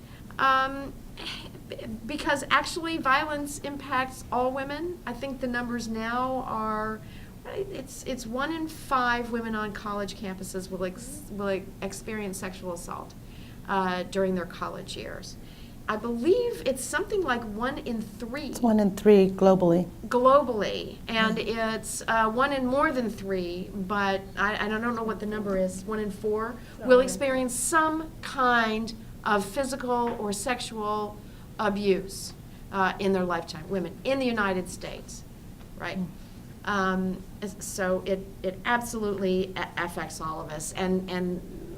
actually violence impacts all women. I think the numbers now are. It's 1 in 5 women on college campuses will experience sexual assault during their college years. I believe it's something like 1 in 3. It's 1 in 3 globally. Globally, and it's 1 in more than 3, but I don't know what the number is. 1 in 4 will experience some kind of physical or sexual abuse in their lifetime. Women in the United States, right? So it absolutely affects all of us, and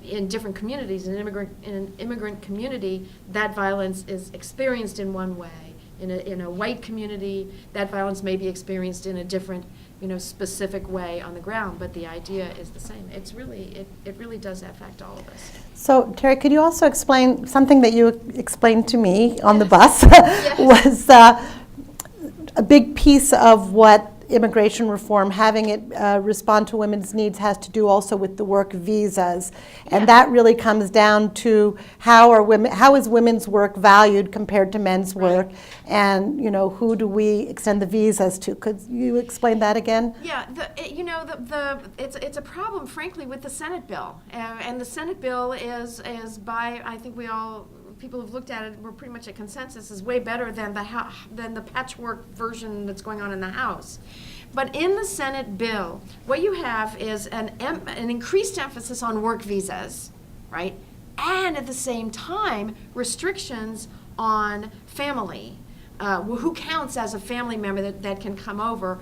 in different communities, in an immigrant community, that violence is experienced in one way. In a white community, that violence may be experienced in a different, specific way on the ground, but the idea is the same. It's really, it really does affect all of us. So, Terry, could you also explain something that you explained to me on the bus? Yes. Was a big piece of what immigration reform, having it respond to women's needs, has to do also with the work visas, and that really comes down to how is women's work valued compared to men's work, and who do we extend the visas to? Could you explain that again? Yeah, it's a problem, frankly, with the Senate bill, and the Senate bill is by, I think people who've looked at it, we're pretty much a consensus, is way better than the patchwork version that's going on in the House. But in the Senate bill, what you have is an increased emphasis on work visas, right? And at the same time, restrictions on family. Who counts as a family member that can come over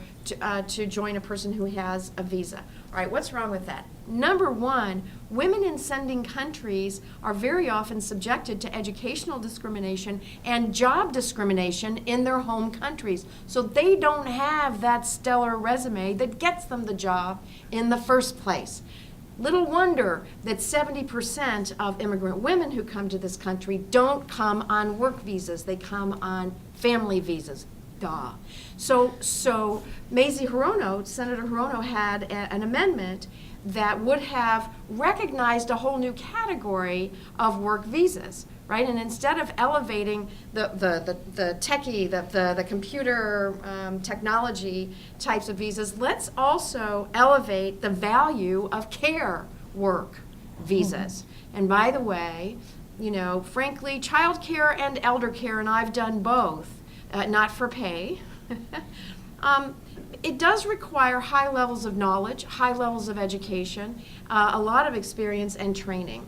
to join a person who has a visa. All right, what's wrong with that? Number one, women in sending countries are very often subjected to educational discrimination and job discrimination in their home countries. So they don't have that stellar resume that gets them the job in the first place. Little wonder that 70% of immigrant women who come to this country don't come on work visas. They come on family visas. Duh. So Mazie Hirono, Senator Hirono, had an amendment that would have recognized a whole new category of work visas, right? And instead of elevating the techie, the computer technology types of visas, let's also elevate the value of care work visas. And by the way, frankly, child care and elder care, and I've done both, not for pay. It does require high levels of knowledge, high levels of education, a lot of experience and training.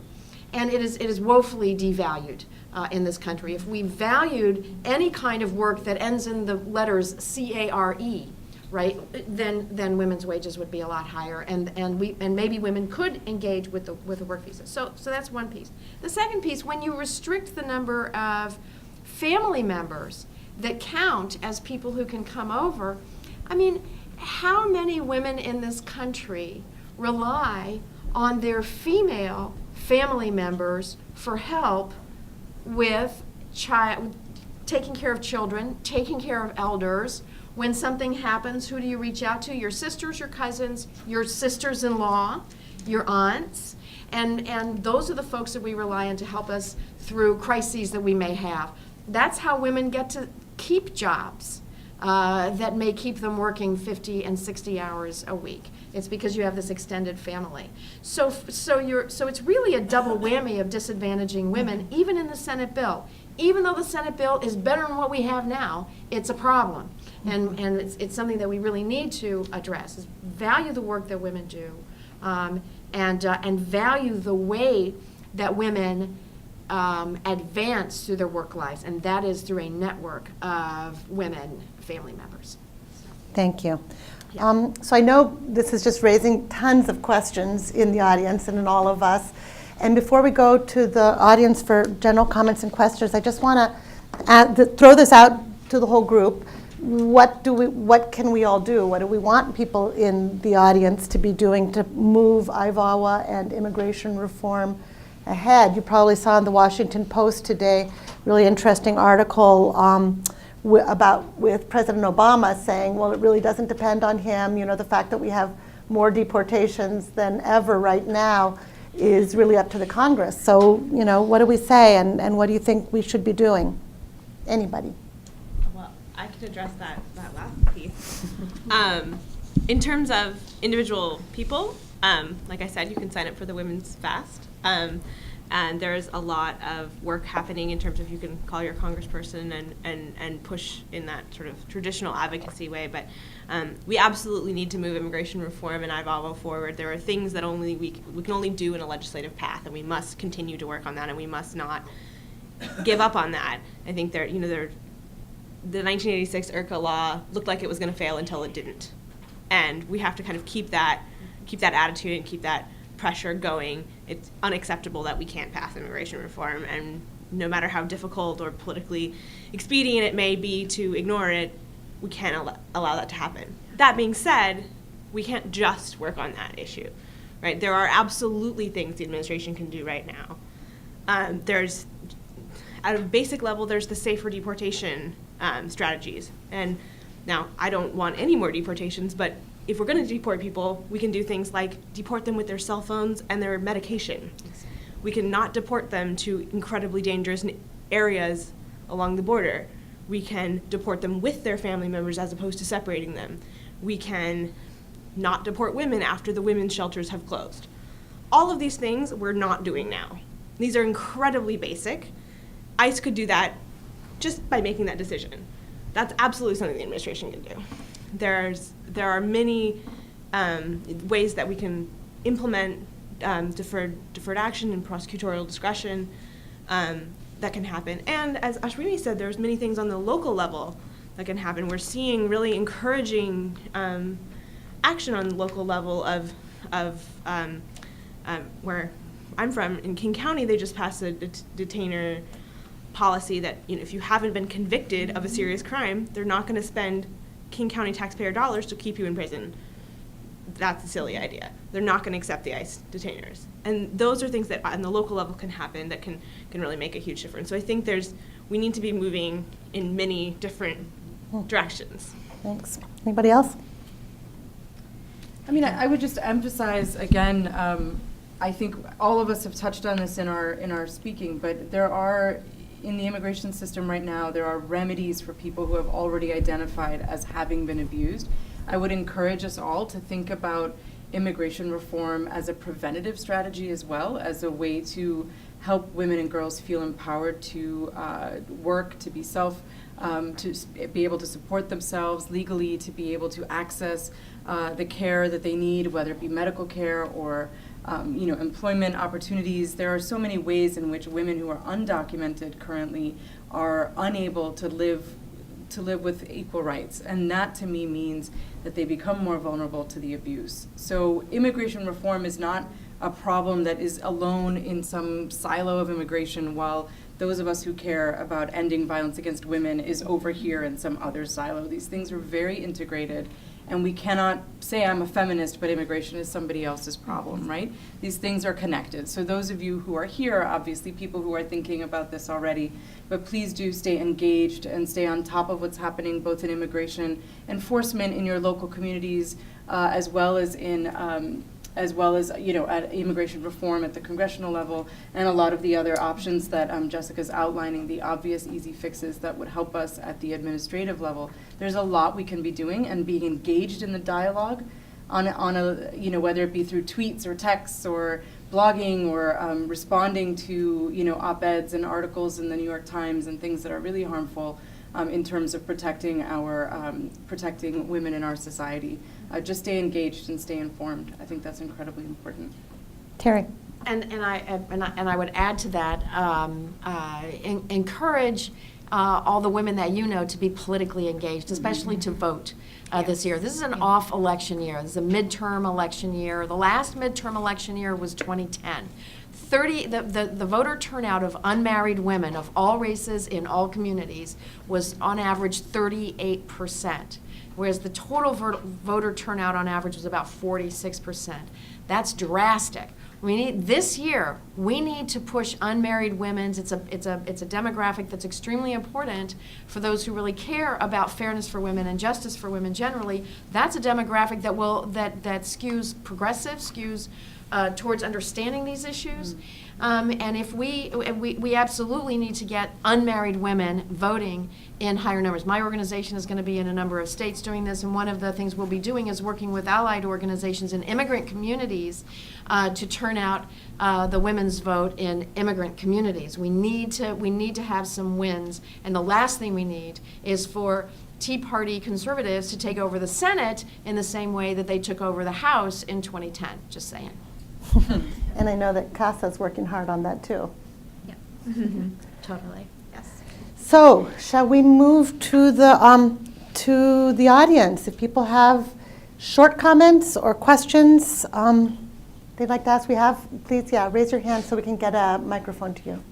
And it is woefully devalued in this country. If we valued any kind of work that ends in the letters C-A-R-E, right, then women's wages would be a lot higher, and maybe women could engage with the work visa. So that's one piece. The second piece, when you restrict the number of family members that count as people who can come over, I mean, how many women in this country rely on their female family members for help with taking care of children, taking care of elders? When something happens, who do you reach out to? Your sisters, your cousins, your sisters-in-law, your aunts, and those are the folks that we rely on to help us through crises that we may have. That's how women get to keep jobs that may keep them working 50 and 60 hours a week. It's because you have this extended family. So it's really a double whammy of disadvantaging women, even in the Senate bill. Even though the Senate bill is better than what we have now, it's a problem. And it's something that we really need to address, is value the work that women do, and value the way that women advance through their work lives, and that is through a network of women family members. Thank you. So I know this is just raising tons of questions in the audience and in all of us. And before we go to the audience for general comments and questions, I just want to throw this out to the whole group. What can we all do? What do we want people in the audience to be doing to move IVAWA and immigration reform ahead? You probably saw in the Washington Post today, really interesting article with President Obama saying, well, it really doesn't depend on him. You know, the fact that we have more deportations than ever right now is really up to the Congress. So, you know, what do we say, and what do you think we should be doing? Anybody? Well, I can address that last piece. In terms of individual people, like I said, you can sign up for the Women's Fast. And there's a lot of work happening in terms of you can call your congressperson and push in that sort of traditional advocacy way. But we absolutely need to move immigration reform and IVAWA forward. There are things that we can only do in a legislative path, and we must continue to work on that, and we must not give up on that. I think the 1986 IRCA law looked like it was going to fail until it didn't. And we have to kind of keep that attitude and keep that pressure going. It's unacceptable that we can't pass immigration reform, and no matter how difficult or politically expedient it may be to ignore it, we can't allow that to happen. That being said, we can't just work on that issue, right? There are absolutely things the administration can do right now. There's, at a basic level, there's the safer deportation strategies. And now, I don't want any more deportations, but if we're going to deport people, we can do things like deport them with their cell phones and their medication. We can not deport them to incredibly dangerous areas along the border. We can deport them with their family members as opposed to separating them. We can not deport women after the women's shelters have closed. All of these things we're not doing now. These are incredibly basic. ICE could do that just by making that decision. That's absolutely something the administration can do. There are many ways that we can implement deferred action and prosecutorial discretion that can happen. And as Ashwini said, there's many things on the local level that can happen. We're seeing really encouraging action on the local level of where I'm from. In King County, they just passed a detainer policy that, you know, if you haven't been convicted of a serious crime, they're not going to spend King County taxpayer dollars to keep you in prison. That's a silly idea. They're not going to accept the ICE detainers. And those are things that on the local level can happen that can really make a huge difference. So I think we need to be moving in many different directions. Thanks. Anybody else? I mean, I would just emphasize again, I think all of us have touched on this in our speaking, but there are, in the immigration system right now, there are remedies for people who have already identified as having been abused. I would encourage us all to think about immigration reform as a preventative strategy as well, as a way to help women and girls feel empowered to work, to be to be able to support themselves legally, to be able to access the care that they need, whether it be medical care or employment opportunities. There are so many ways in which women who are undocumented currently are unable to live with equal rights, and that to me means that they become more vulnerable to the abuse. So immigration reform is not a problem that is alone in some silo of immigration, while those of us who care about ending violence against women is over here in some other silo. These things are very integrated, and we cannot say I'm a feminist, but immigration is somebody else's problem, right? These things are connected. So those of you who are here, obviously people who are thinking about this already, but please do stay engaged and stay on top of what's happening both in immigration enforcement in your local communities, as well as in as well as, at immigration reform at the congressional level, and a lot of the other options that Jessica's outlining, the obvious easy fixes that would help us at the administrative level. There's a lot we can be doing, and being engaged in the dialogue on a whether it be through tweets or texts or blogging or responding to, op-eds and articles in the New York Times and things that are really harmful in terms of protecting women in our society. Just stay engaged and stay informed. I think that's incredibly important. Terry. And I would add to that, encourage all the women that you know to be politically engaged, especially to vote this year. This is an off-election year. This is a midterm election year. The last midterm election year was 2010. The voter turnout of unmarried women of all races in all communities was on average 38%, whereas the total voter turnout on average was about 46%. That's drastic. This year, we need to push unmarried women. It's a demographic that's extremely important for those who really care about fairness for women and justice for women generally. That's a demographic that skews progressive, skews towards understanding these issues. And if we absolutely need to get unmarried women voting in higher numbers. My organization is going to be in a number of states doing this, and one of the things we'll be doing is working with allied organizations in immigrant communities to turn out the women's vote in immigrant communities. We need to have some wins, and the last thing we need is for Tea Party conservatives to take over the Senate in the same way that they took over the House in 2010. Just saying. And I know that Casa's working hard on that too. Yeah. Totally. Yes. So, shall we move to the audience? If people have short comments or questions they'd like to ask, please, raise your hand so we can get a microphone to you.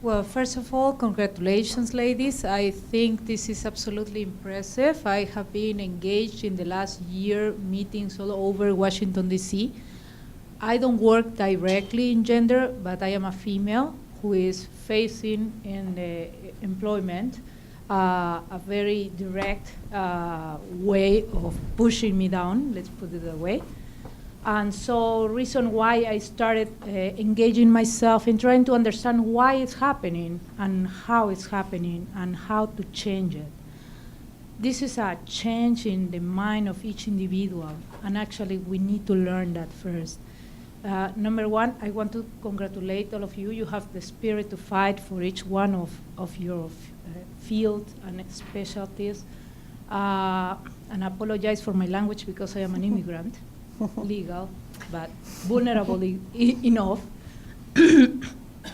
Well, first of all, congratulations, ladies. I think this is absolutely impressive. I have been engaged in the last year meetings all over Washington, D.C. I don't work directly in gender, but I am a female who is facing in the employment a very direct way of pushing me down, let's put it that way. And so reason why I started engaging myself in trying to understand why it's happening and how it's happening and how to change it. This is a change in the mind of each individual, and actually we need to learn that first. Number one, I want to congratulate all of you. You have the spirit to fight for each one of your fields and specialties. And I apologize for my language because I am an immigrant. Legal, but vulnerable enough.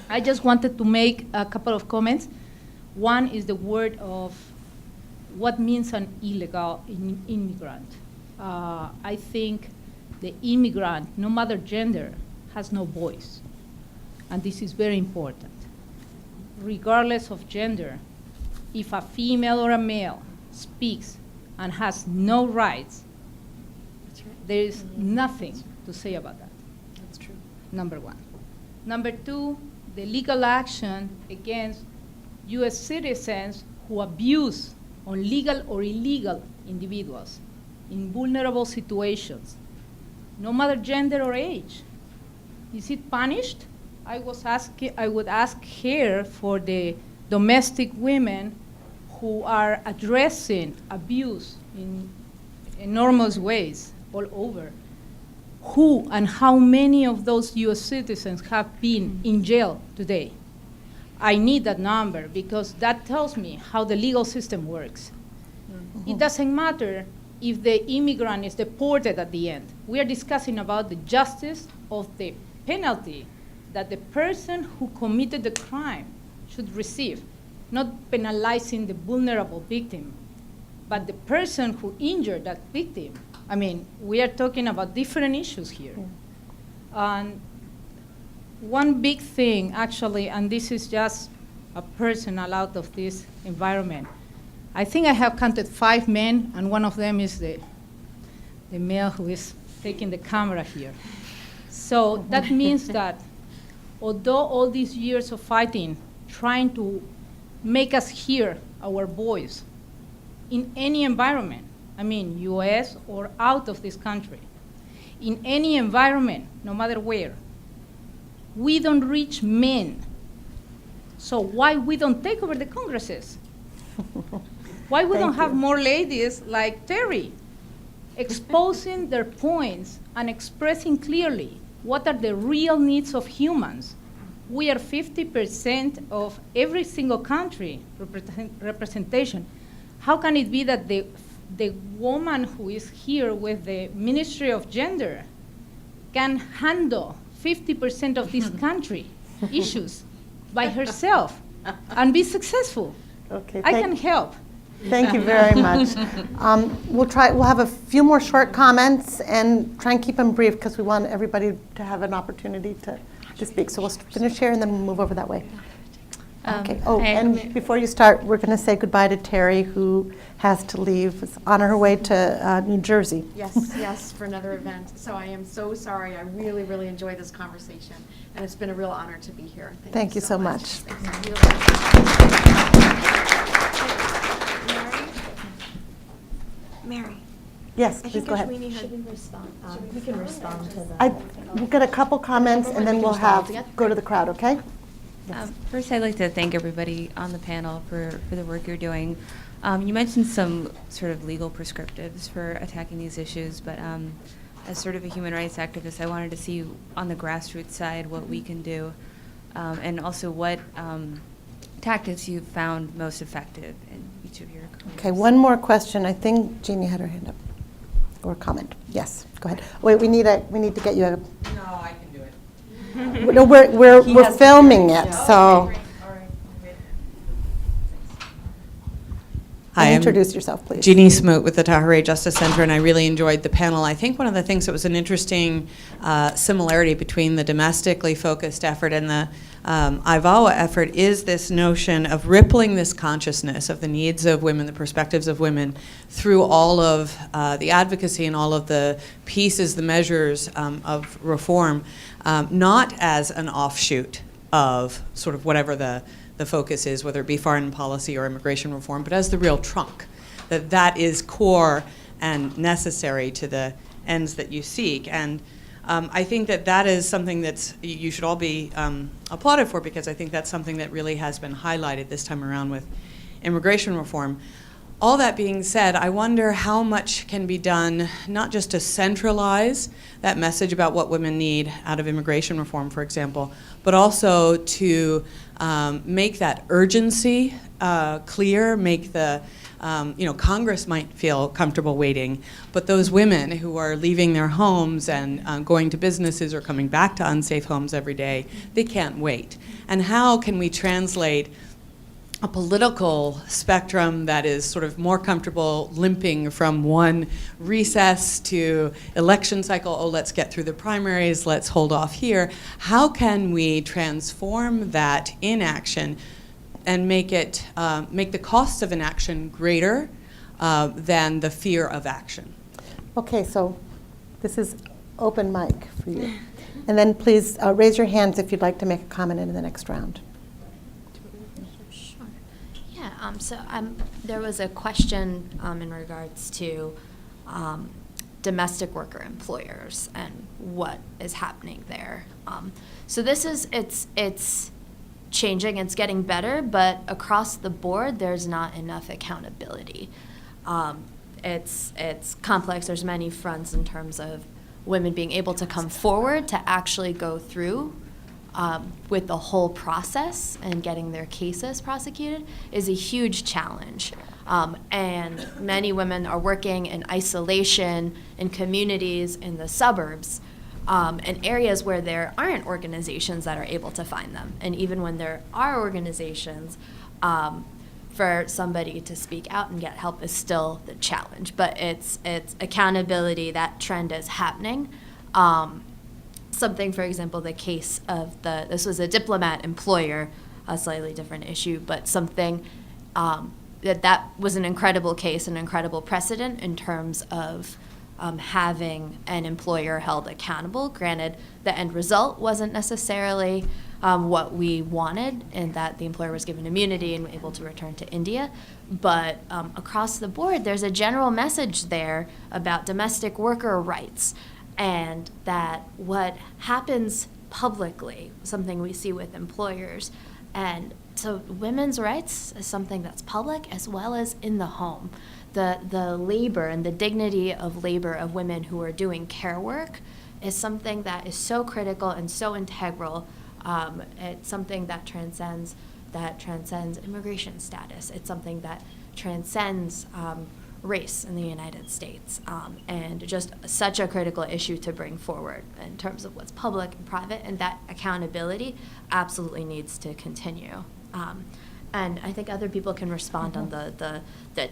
I just wanted to make a couple of comments. One is the word of what means an illegal immigrant. I think the immigrant, no matter gender, has no voice. And this is very important. Regardless of gender, if a female or a male speaks and has no rights, there is nothing to say about that. That's true. Number one. Number two, the legal action against U.S. citizens who abuse on legal or illegal individuals in vulnerable situations, no matter gender or age. Is it punished? I would ask here for the domestic women who are addressing abuse in enormous ways all over. Who and how many of those U.S. citizens have been in jail today? I need that number because that tells me how the legal system works. Mm-hmm. It doesn't matter if the immigrant is deported at the end. We are discussing about the justice of the penalty that the person who committed the crime should receive, not penalizing the vulnerable victim, but the person who injured that victim. I mean, we are talking about different issues here. Yeah. And one big thing, actually, and this is just a personal out of this environment, I think I have counted 5 men, and one of them is the male who is taking the camera here. So that means that although all these years of fighting, trying to make us hear our voice, in any environment, I mean, US or out of this country, in any environment, no matter where, we don't reach men. So why we don't take over the Congresses? Why we don't have more ladies like Terry exposing their points and expressing clearly what are the real needs of humans? We are 50% of every single country representation. How can it be that the woman who is here with the Ministry of Gender can handle 50% of this country issues by herself and be successful? Okay, I can help. Thank you very much. We'll have a few more short comments and try and keep them brief because we want everybody to have an opportunity to speak. So we'll finish here and then we'll move over that way. Okay. Oh, and before you start, we're going to say goodbye to Terry, who has to leave. Is on her way to New Jersey. Yes, for another event. So I am so sorry. I really, really enjoyed this conversation, and it's been a real honor to be here. Thank you so much. Thank you. Mary. Yes, please go ahead. We can respond to that. We'll get a couple comments and then we'll go to the crowd, okay? First, I'd like to thank everybody on the panel for the work you're doing. You mentioned some sort of legal prescriptives for attacking these issues, but as sort of a human rights activist, I wanted to see on the grassroots side what we can do, and also what tactics you've found most effective in each of your careers. Okay, one more question. I think Jeannie had her hand up, or a comment. Yes, go ahead. Wait, we need to get you a. No, I can do it. No, we're filming it, so. Hi, I'm introduce yourself, please. Jeannie Smoot with the Tahirih Justice Center, and I really enjoyed the panel. I think one of the things that was an interesting similarity between the domestically focused effort and the IVAWA effort is this notion of rippling this consciousness of the needs of women, the perspectives of women, through all of the advocacy and all of the pieces, the measures of reform, not as an offshoot of sort of whatever the focus is, whether it be foreign policy or immigration reform, but as the real trunk, that is core and necessary to the ends that you seek. And I think that is something that's you should all be applauded for, because I think that's something that really has been highlighted this time around with immigration reform. All that being said, I wonder how much can be done not just to centralize that message about what women need out of immigration reform, for example, but also to make that urgency clear, make the, Congress might feel comfortable waiting, but those women who are leaving their homes and going to businesses or coming back to unsafe homes every day, they can't wait. And how can we translate a political spectrum that is sort of more comfortable limping from one recess to election cycle, oh, let's get through the primaries, let's hold off here. How can we transform that inaction and make the costs of inaction greater than the fear of action? Okay, so this is open mic for you. And then please raise your hands if you'd like to make a comment in the next round. So there was a question in regards to domestic worker employers and what is happening there. So it's changing, it's getting better, but across the board, there's not enough accountability. It's complex. There's many fronts in terms of women being able to come forward to actually go through with the whole process and getting their cases prosecuted is a huge challenge. And many women are working in isolation in communities in the suburbs, in areas where there aren't organizations that are able to find them. And even when there are organizations, for somebody to speak out and get help is still the challenge. But it's accountability, that trend is happening. Something, for example, the case of this was a diplomat employer, a slightly different issue, but something that was an incredible case, an incredible precedent in terms of having an employer held accountable. Granted, the end result wasn't necessarily what we wanted, and that the employer was given immunity and able to return to India. But across the board, there's a general message there about domestic worker rights, and that what happens publicly, something we see with employers. And so women's rights is something that's public as well as in the home. The labor and the dignity of labor of women who are doing care work is something that is so critical and so integral. It's something that transcends immigration status. It's something that transcends race in the United States, and just such a critical issue to bring forward in terms of what's public and private, and that accountability absolutely needs to continue. And I think other people can respond on the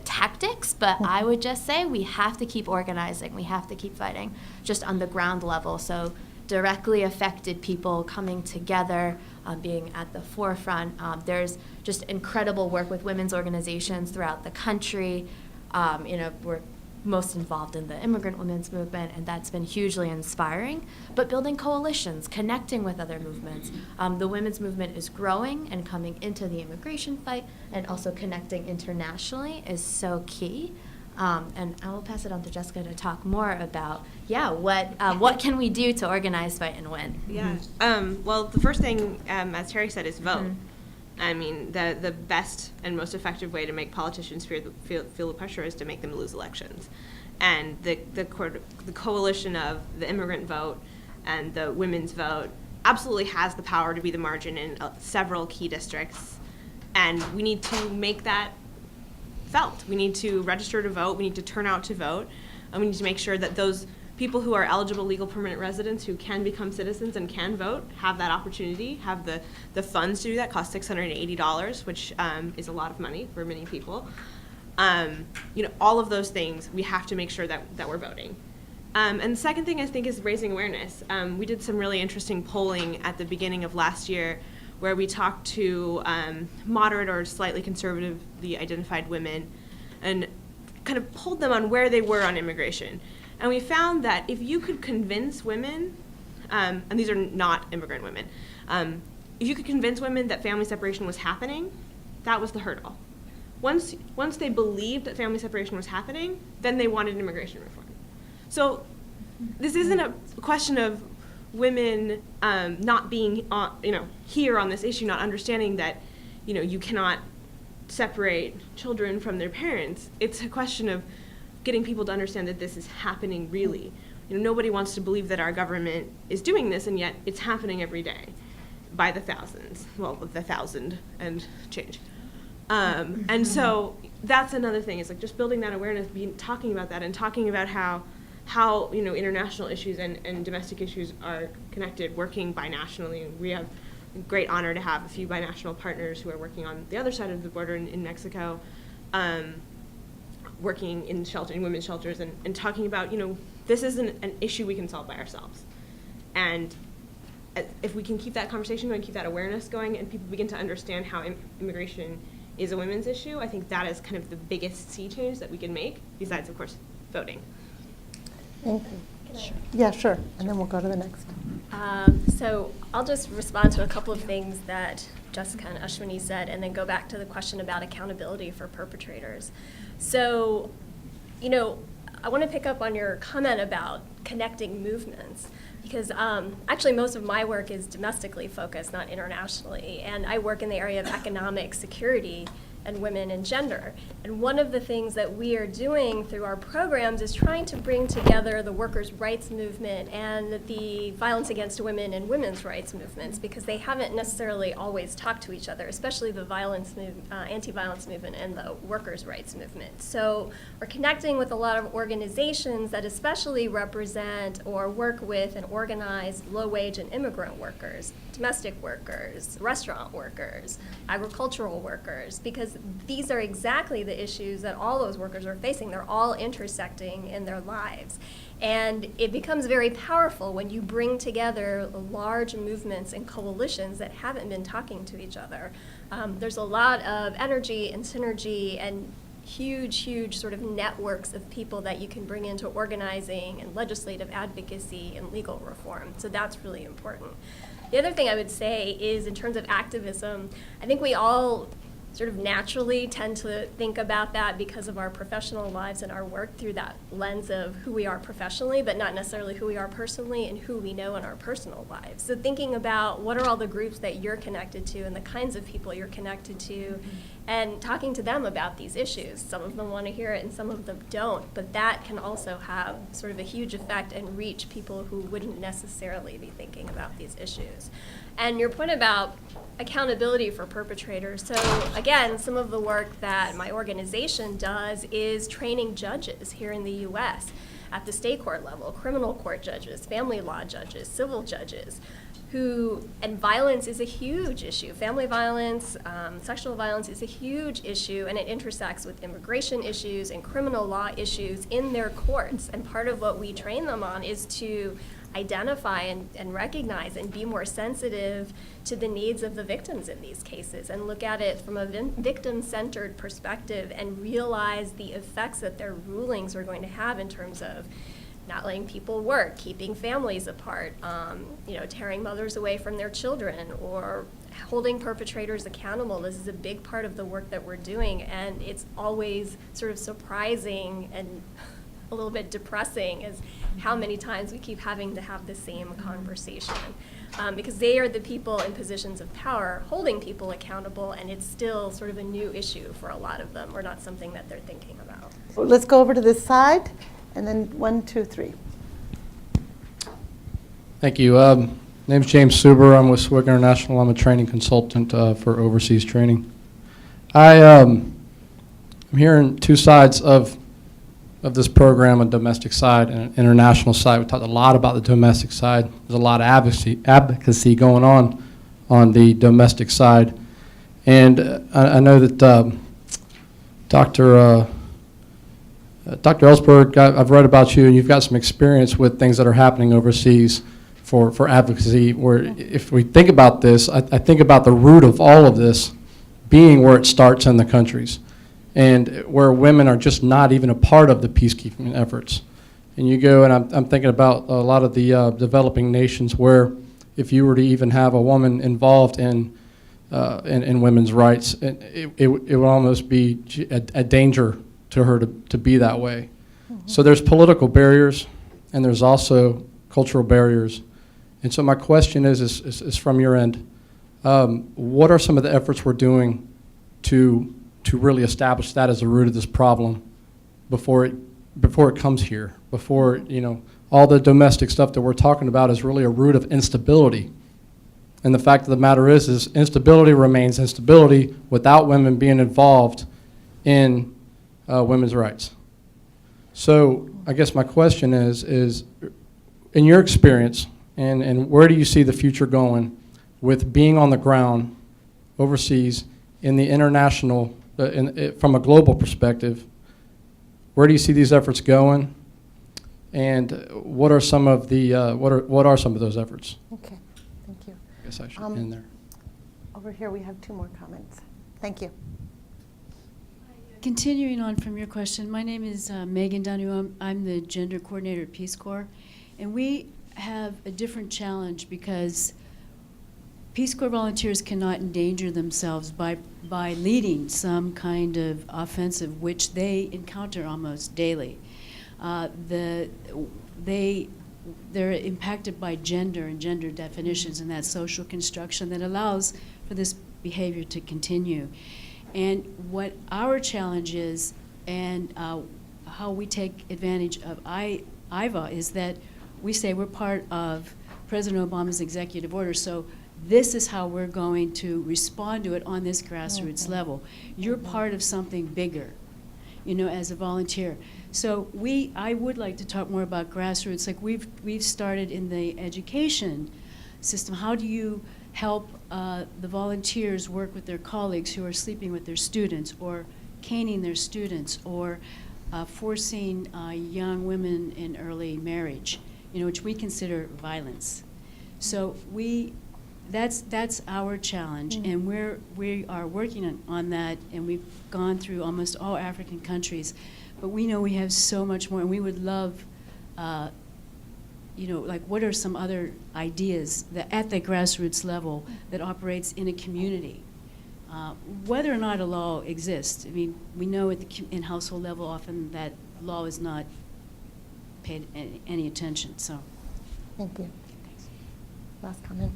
tactics, but I would just say we have to keep organizing, we have to keep fighting just on the ground level. So directly affected people coming together, being at the forefront. There's just incredible work with women's organizations throughout the country. We're most involved in the immigrant women's movement, and that's been hugely inspiring. But building coalitions, connecting with other movements. The women's movement is growing and coming into the immigration fight, and also connecting internationally is so key. And I will pass it on to Jessica to talk more about, what can we do to organize, fight, and win? Yeah. Well, the first thing, as Terry said, is vote. I mean, the best and most effective way to make politicians feel the pressure is to make them lose elections. And the coalition of the immigrant vote and the women's vote absolutely has the power to be the margin in several key districts. And we need to make that felt. We need to register to vote. We need to turn out to vote. And we need to make sure that those people who are eligible legal permanent residents who can become citizens and can vote have that opportunity, have the funds to do that. Cost $680, which is a lot of money for many people. All of those things, we have to make sure that we're voting. And the second thing I think is raising awareness. We did some really interesting polling at the beginning of last year where we talked to moderate or slightly conservatively identified women and kind of polled them on where they were on immigration. And we found that if you could convince women, and these are not immigrant women, if you could convince women that family separation was happening, that was the hurdle. Once they believed that family separation was happening, then they wanted immigration reform. So this isn't a question of women not being here on this issue, not understanding that you cannot separate children from their parents. It's a question of getting people to understand that this is happening really. Nobody wants to believe that our government is doing this, and yet it's happening every day by the thousands. Well, with the 1,000 and change. And so that's another thing, is like just building that awareness, talking about that, and talking about how international issues and domestic issues are connected, working binationally. We have a great honor to have a few binational partners who are working on the other side of the border in Mexico, working in women's shelters, and talking about, this isn't an issue we can solve by ourselves. And if we can keep that conversation going, keep that awareness going, and people begin to understand how immigration is a women's issue, I think that is kind of the biggest sea change that we can make, besides, of course, voting. Thank you. Yeah, sure. And then we'll go to the next. So I'll just respond to a couple of things that Jessica and Ashwini said, and then go back to the question about accountability for perpetrators. So, I want to pick up on your comment about connecting movements, because actually most of my work is domestically focused, not internationally, and I work in the area of economic security and women and gender. And one of the things that we are doing through our programs is trying to bring together the workers' rights movement and the violence against women and women's rights movements, because they haven't necessarily always talked to each other, especially the anti-violence movement and the workers' rights movement. So we're connecting with a lot of organizations that especially represent or work with and organize low-wage and immigrant workers, domestic workers, restaurant workers, agricultural workers, because these are exactly the issues that all those workers are facing. They're all intersecting in their lives. And it becomes very powerful when you bring together large movements and coalitions that haven't been talking to each other. There's a lot of energy and synergy and huge sort of networks of people that you can bring into organizing and legislative advocacy and legal reform. So that's really important. The other thing I would say is, in terms of activism, I think we all sort of naturally tend to think about that because of our professional lives and our work through that lens of who we are professionally, but not necessarily who we are personally and who we know in our personal lives. So thinking about what are all the groups that you're connected to and the kinds of people you're connected to, and talking to them about these issues. Some of them want to hear it and some of them don't, but that can also have sort of a huge effect and reach people who wouldn't necessarily be thinking about these issues. And your point about accountability for perpetrators. So again, some of the work that my organization does is training judges here in the US at the state court level, criminal court judges, family law judges, civil judges, and violence is a huge issue. Family violence, sexual violence is a huge issue, and it intersects with immigration issues and criminal law issues in their courts. And part of what we train them on is to identify and recognize and be more sensitive to the needs of the victims in these cases, and look at it from a victim-centered perspective and realize the effects that their rulings are going to have in terms of not letting people work, keeping families apart, tearing mothers away from their children, or holding perpetrators accountable. This is a big part of the work that we're doing, and it's always sort of surprising and a little bit depressing is how many times we keep having to have the same conversation. Because they are the people in positions of power holding people accountable, and it's still sort of a new issue for a lot of them, or not something that they're thinking about. Well, let's go over to this side, and then 1, 2, 3. Thank you. Name's James Suber. I'm with SWIG International. I'm a training consultant for overseas training. I'm hearing two sides of this program, a domestic side and an international side. We talked a lot about the domestic side. There's a lot of advocacy going on the domestic side. And I know that Dr. Ellsberg, I've read about you, and you've got some experience with things that are happening overseas for advocacy, where if we think about this, I think about the root of all of this being where it starts in the countries, and where women are just not even a part of the peacekeeping efforts. And you go, and I'm thinking about a lot of the developing nations where if you were to even have a woman involved in women's rights, it would almost be a danger to her to be that way. Mm-hmm. So there's political barriers, and there's also cultural barriers. And so my question is from your end, what are some of the efforts we're doing to really establish that as the root of this problem before it comes here, before, all the domestic stuff that we're talking about is really a root of instability. And the fact of the matter is instability remains instability without women being involved in women's rights. So I guess my question is in your experience, and where do you see the future going with being on the ground overseas in the international, from a global perspective? Where do you see these efforts going, and what are some of the what are some of those efforts? Okay, thank you. I guess I should end there. Over here we have 2 more comments. Thank you. Continuing on from your question, my name is Megan Danu. I'm the gender coordinator at Peace Corps, and we have a different challenge because Peace Corps volunteers cannot endanger themselves by leading some kind of offensive, which they encounter almost daily. They're impacted by gender and gender definitions and that social construction that allows for this behavior to continue. And what our challenge is, and how we take advantage of IVA, is that we say we're part of President Obama's executive order, so this is how we're going to respond to it on this grassroots level. You're part of something bigger, as a volunteer. So I would like to talk more about grassroots. Like we've started in the education system. How do you help the volunteers work with their colleagues who are sleeping with their students, or caning their students, or forcing young women in early marriage, which we consider violence. So we that's our challenge, and we are working on that, and we've gone through almost all African countries, but we know we have so much more, and we would love, like what are some other ideas that at the grassroots level that operates in a community, whether or not a law exists. I mean, we know at the in household level often that law is not paid any attention. So, Thank you. Last comment.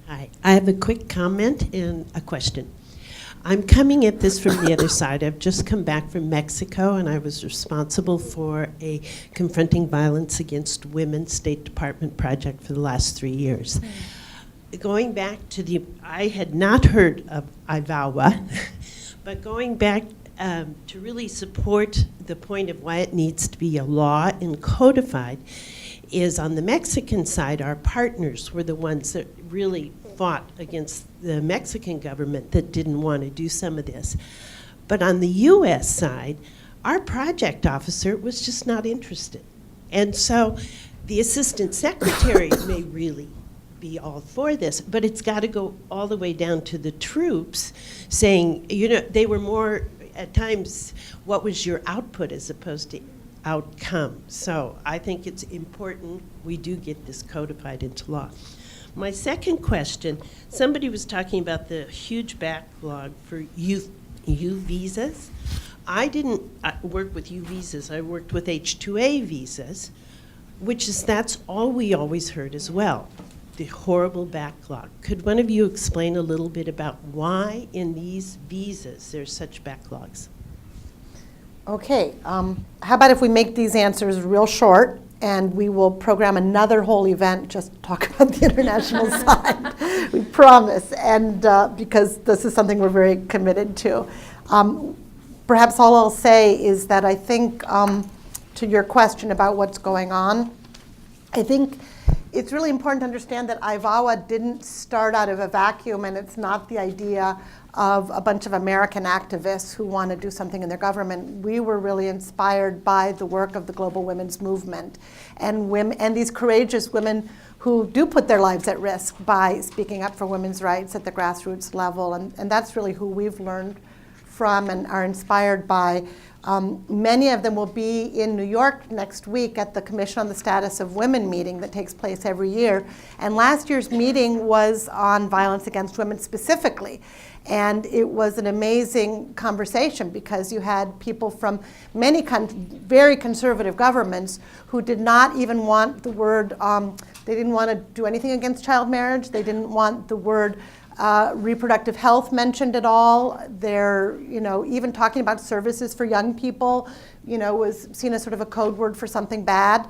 Hi, I have a quick comment and a question. I'm coming at this from the other side. I've just come back from Mexico, and I was responsible for a Confronting Violence Against Women State Department project for the last 3 years. Going back to I had not heard of IVAWA, but going back to really support the point of why it needs to be a law and codified is on the Mexican side, our partners were the ones that really fought against the Mexican government that didn't want to do some of this. But on the U.S. side, our project officer was just not interested. And so the assistant secretary may really be all for this, but it's got to go all the way down to the troops saying, they were more, at times, what was your output as opposed to outcome. So I think it's important we do get this codified into law. My second question, somebody was talking about the huge backlog for U visas. I didn't work with U visas, I worked with H-2A visas, that's all we always heard as well, the horrible backlog. Could one of you explain a little bit about why in these visas there's such backlogs? Okay, how about if we make these answers real short, and we will program another whole event just to talk about the international side. We promise, and because this is something we're very committed to. Perhaps all I'll say is that I think to your question about what's going on, I think it's really important to understand that IVAWA didn't start out of a vacuum, and it's not the idea of a bunch of American activists who want to do something in their government. We were really inspired by the work of the global women's movement and these courageous women who do put their lives at risk by speaking up for women's rights at the grassroots level. And that's really who we've learned from and are inspired by. Many of them will be in New York next week at the Commission on the Status of Women meeting that takes place every year. And last year's meeting was on violence against women specifically. And it was an amazing conversation because you had people from many very conservative governments who did not even want the word, they didn't want to do anything against child marriage. They didn't want the word reproductive health mentioned at all. They're, even talking about services for young people, was seen as sort of a code word for something bad.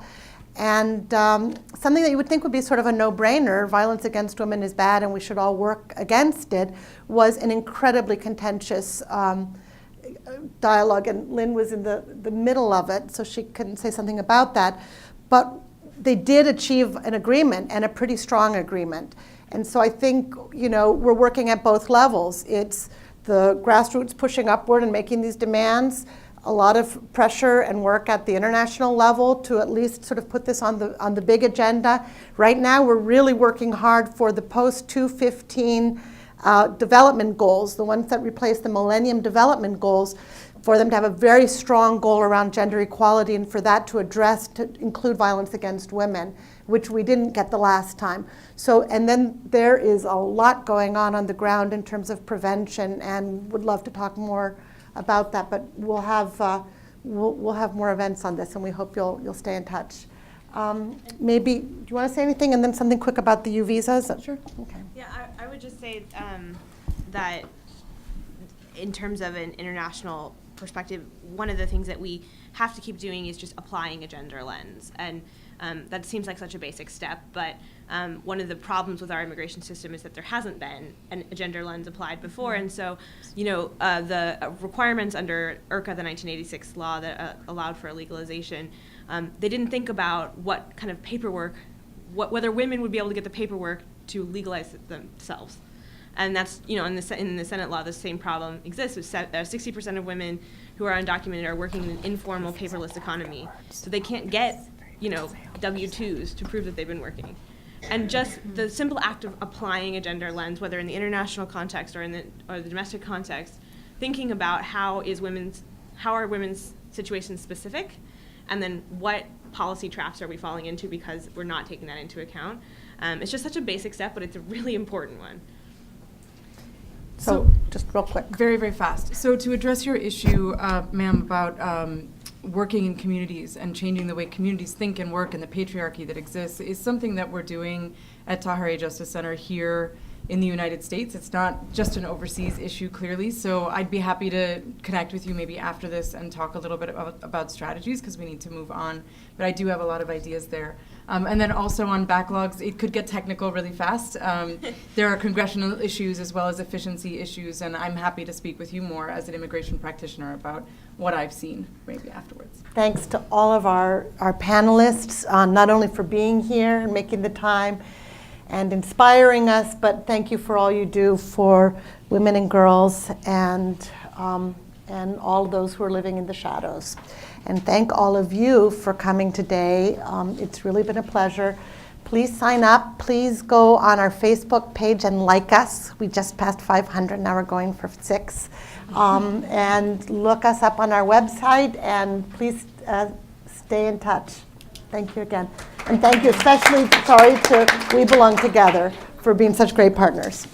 And something that you would think would be sort of a no-brainer, violence against women is bad and we should all work against it, was an incredibly contentious dialogue. And Lynn was in the middle of it, so she couldn't say something about that. But they did achieve an agreement, and a pretty strong agreement. And so I think, we're working at both levels. It's the grassroots pushing upward and making these demands, a lot of pressure and work at the international level to at least sort of put this on the big agenda. Right now, we're really working hard for the post-2015 development goals, the ones that replace the Millennium Development Goals, for them to have a very strong goal around gender equality and for that to include violence against women, which we didn't get the last time. So, and then there is a lot going on the ground in terms of prevention, and would love to talk more about that, but we'll have more events on this, and we hope you'll stay in touch. Maybe, do you want to say anything, and then something quick about the U visas? Sure. Okay. Yeah, I would just say that in terms of an international perspective, one of the things that we have to keep doing is just applying a gender lens, and that seems like such a basic step, but one of the problems with our immigration system is that there hasn't been a gender lens applied before, and so, the requirements under IRCA, the 1986 law that allowed for legalization, they didn't think about what kind of paperwork, whether women would be able to get the paperwork to legalize it themselves. And that's, in the Senate law, the same problem exists. 60% of women who are undocumented are working in an informal, paperless economy. So they can't get, W-2s to prove that they've been working. And just the simple act of applying a gender lens, whether in the international context or the domestic context, thinking about how are women's situations specific, and then what policy traps are we falling into because we're not taking that into account. It's just such a basic step, but it's a really important one. So just real quick. Very, very fast. So to address your issue, ma'am, about working in communities and changing the way communities think and work and the patriarchy that exists is something that we're doing at Tahirih Justice Center here in the United States. It's not just an overseas issue, clearly, so I'd be happy to connect with you maybe after this and talk a little bit about strategies, because we need to move on, but I do have a lot of ideas there. And then also on backlogs, it could get technical really fast. There are congressional issues as well as efficiency issues, and I'm happy to speak with you more as an immigration practitioner about what I've seen maybe afterwards. Thanks to all of our panelists, not only for being here and making the time and inspiring us, but thank you for all you do for women and girls and all those who are living in the shadows. And thank all of you for coming today. It's really been a pleasure. Please sign up. Please go on our Facebook page and like us. We just passed 500, now we're going for 6. And look us up on our website, and please stay in touch. Thank you again. And thank you especially, to We Belong Together for being such great partners.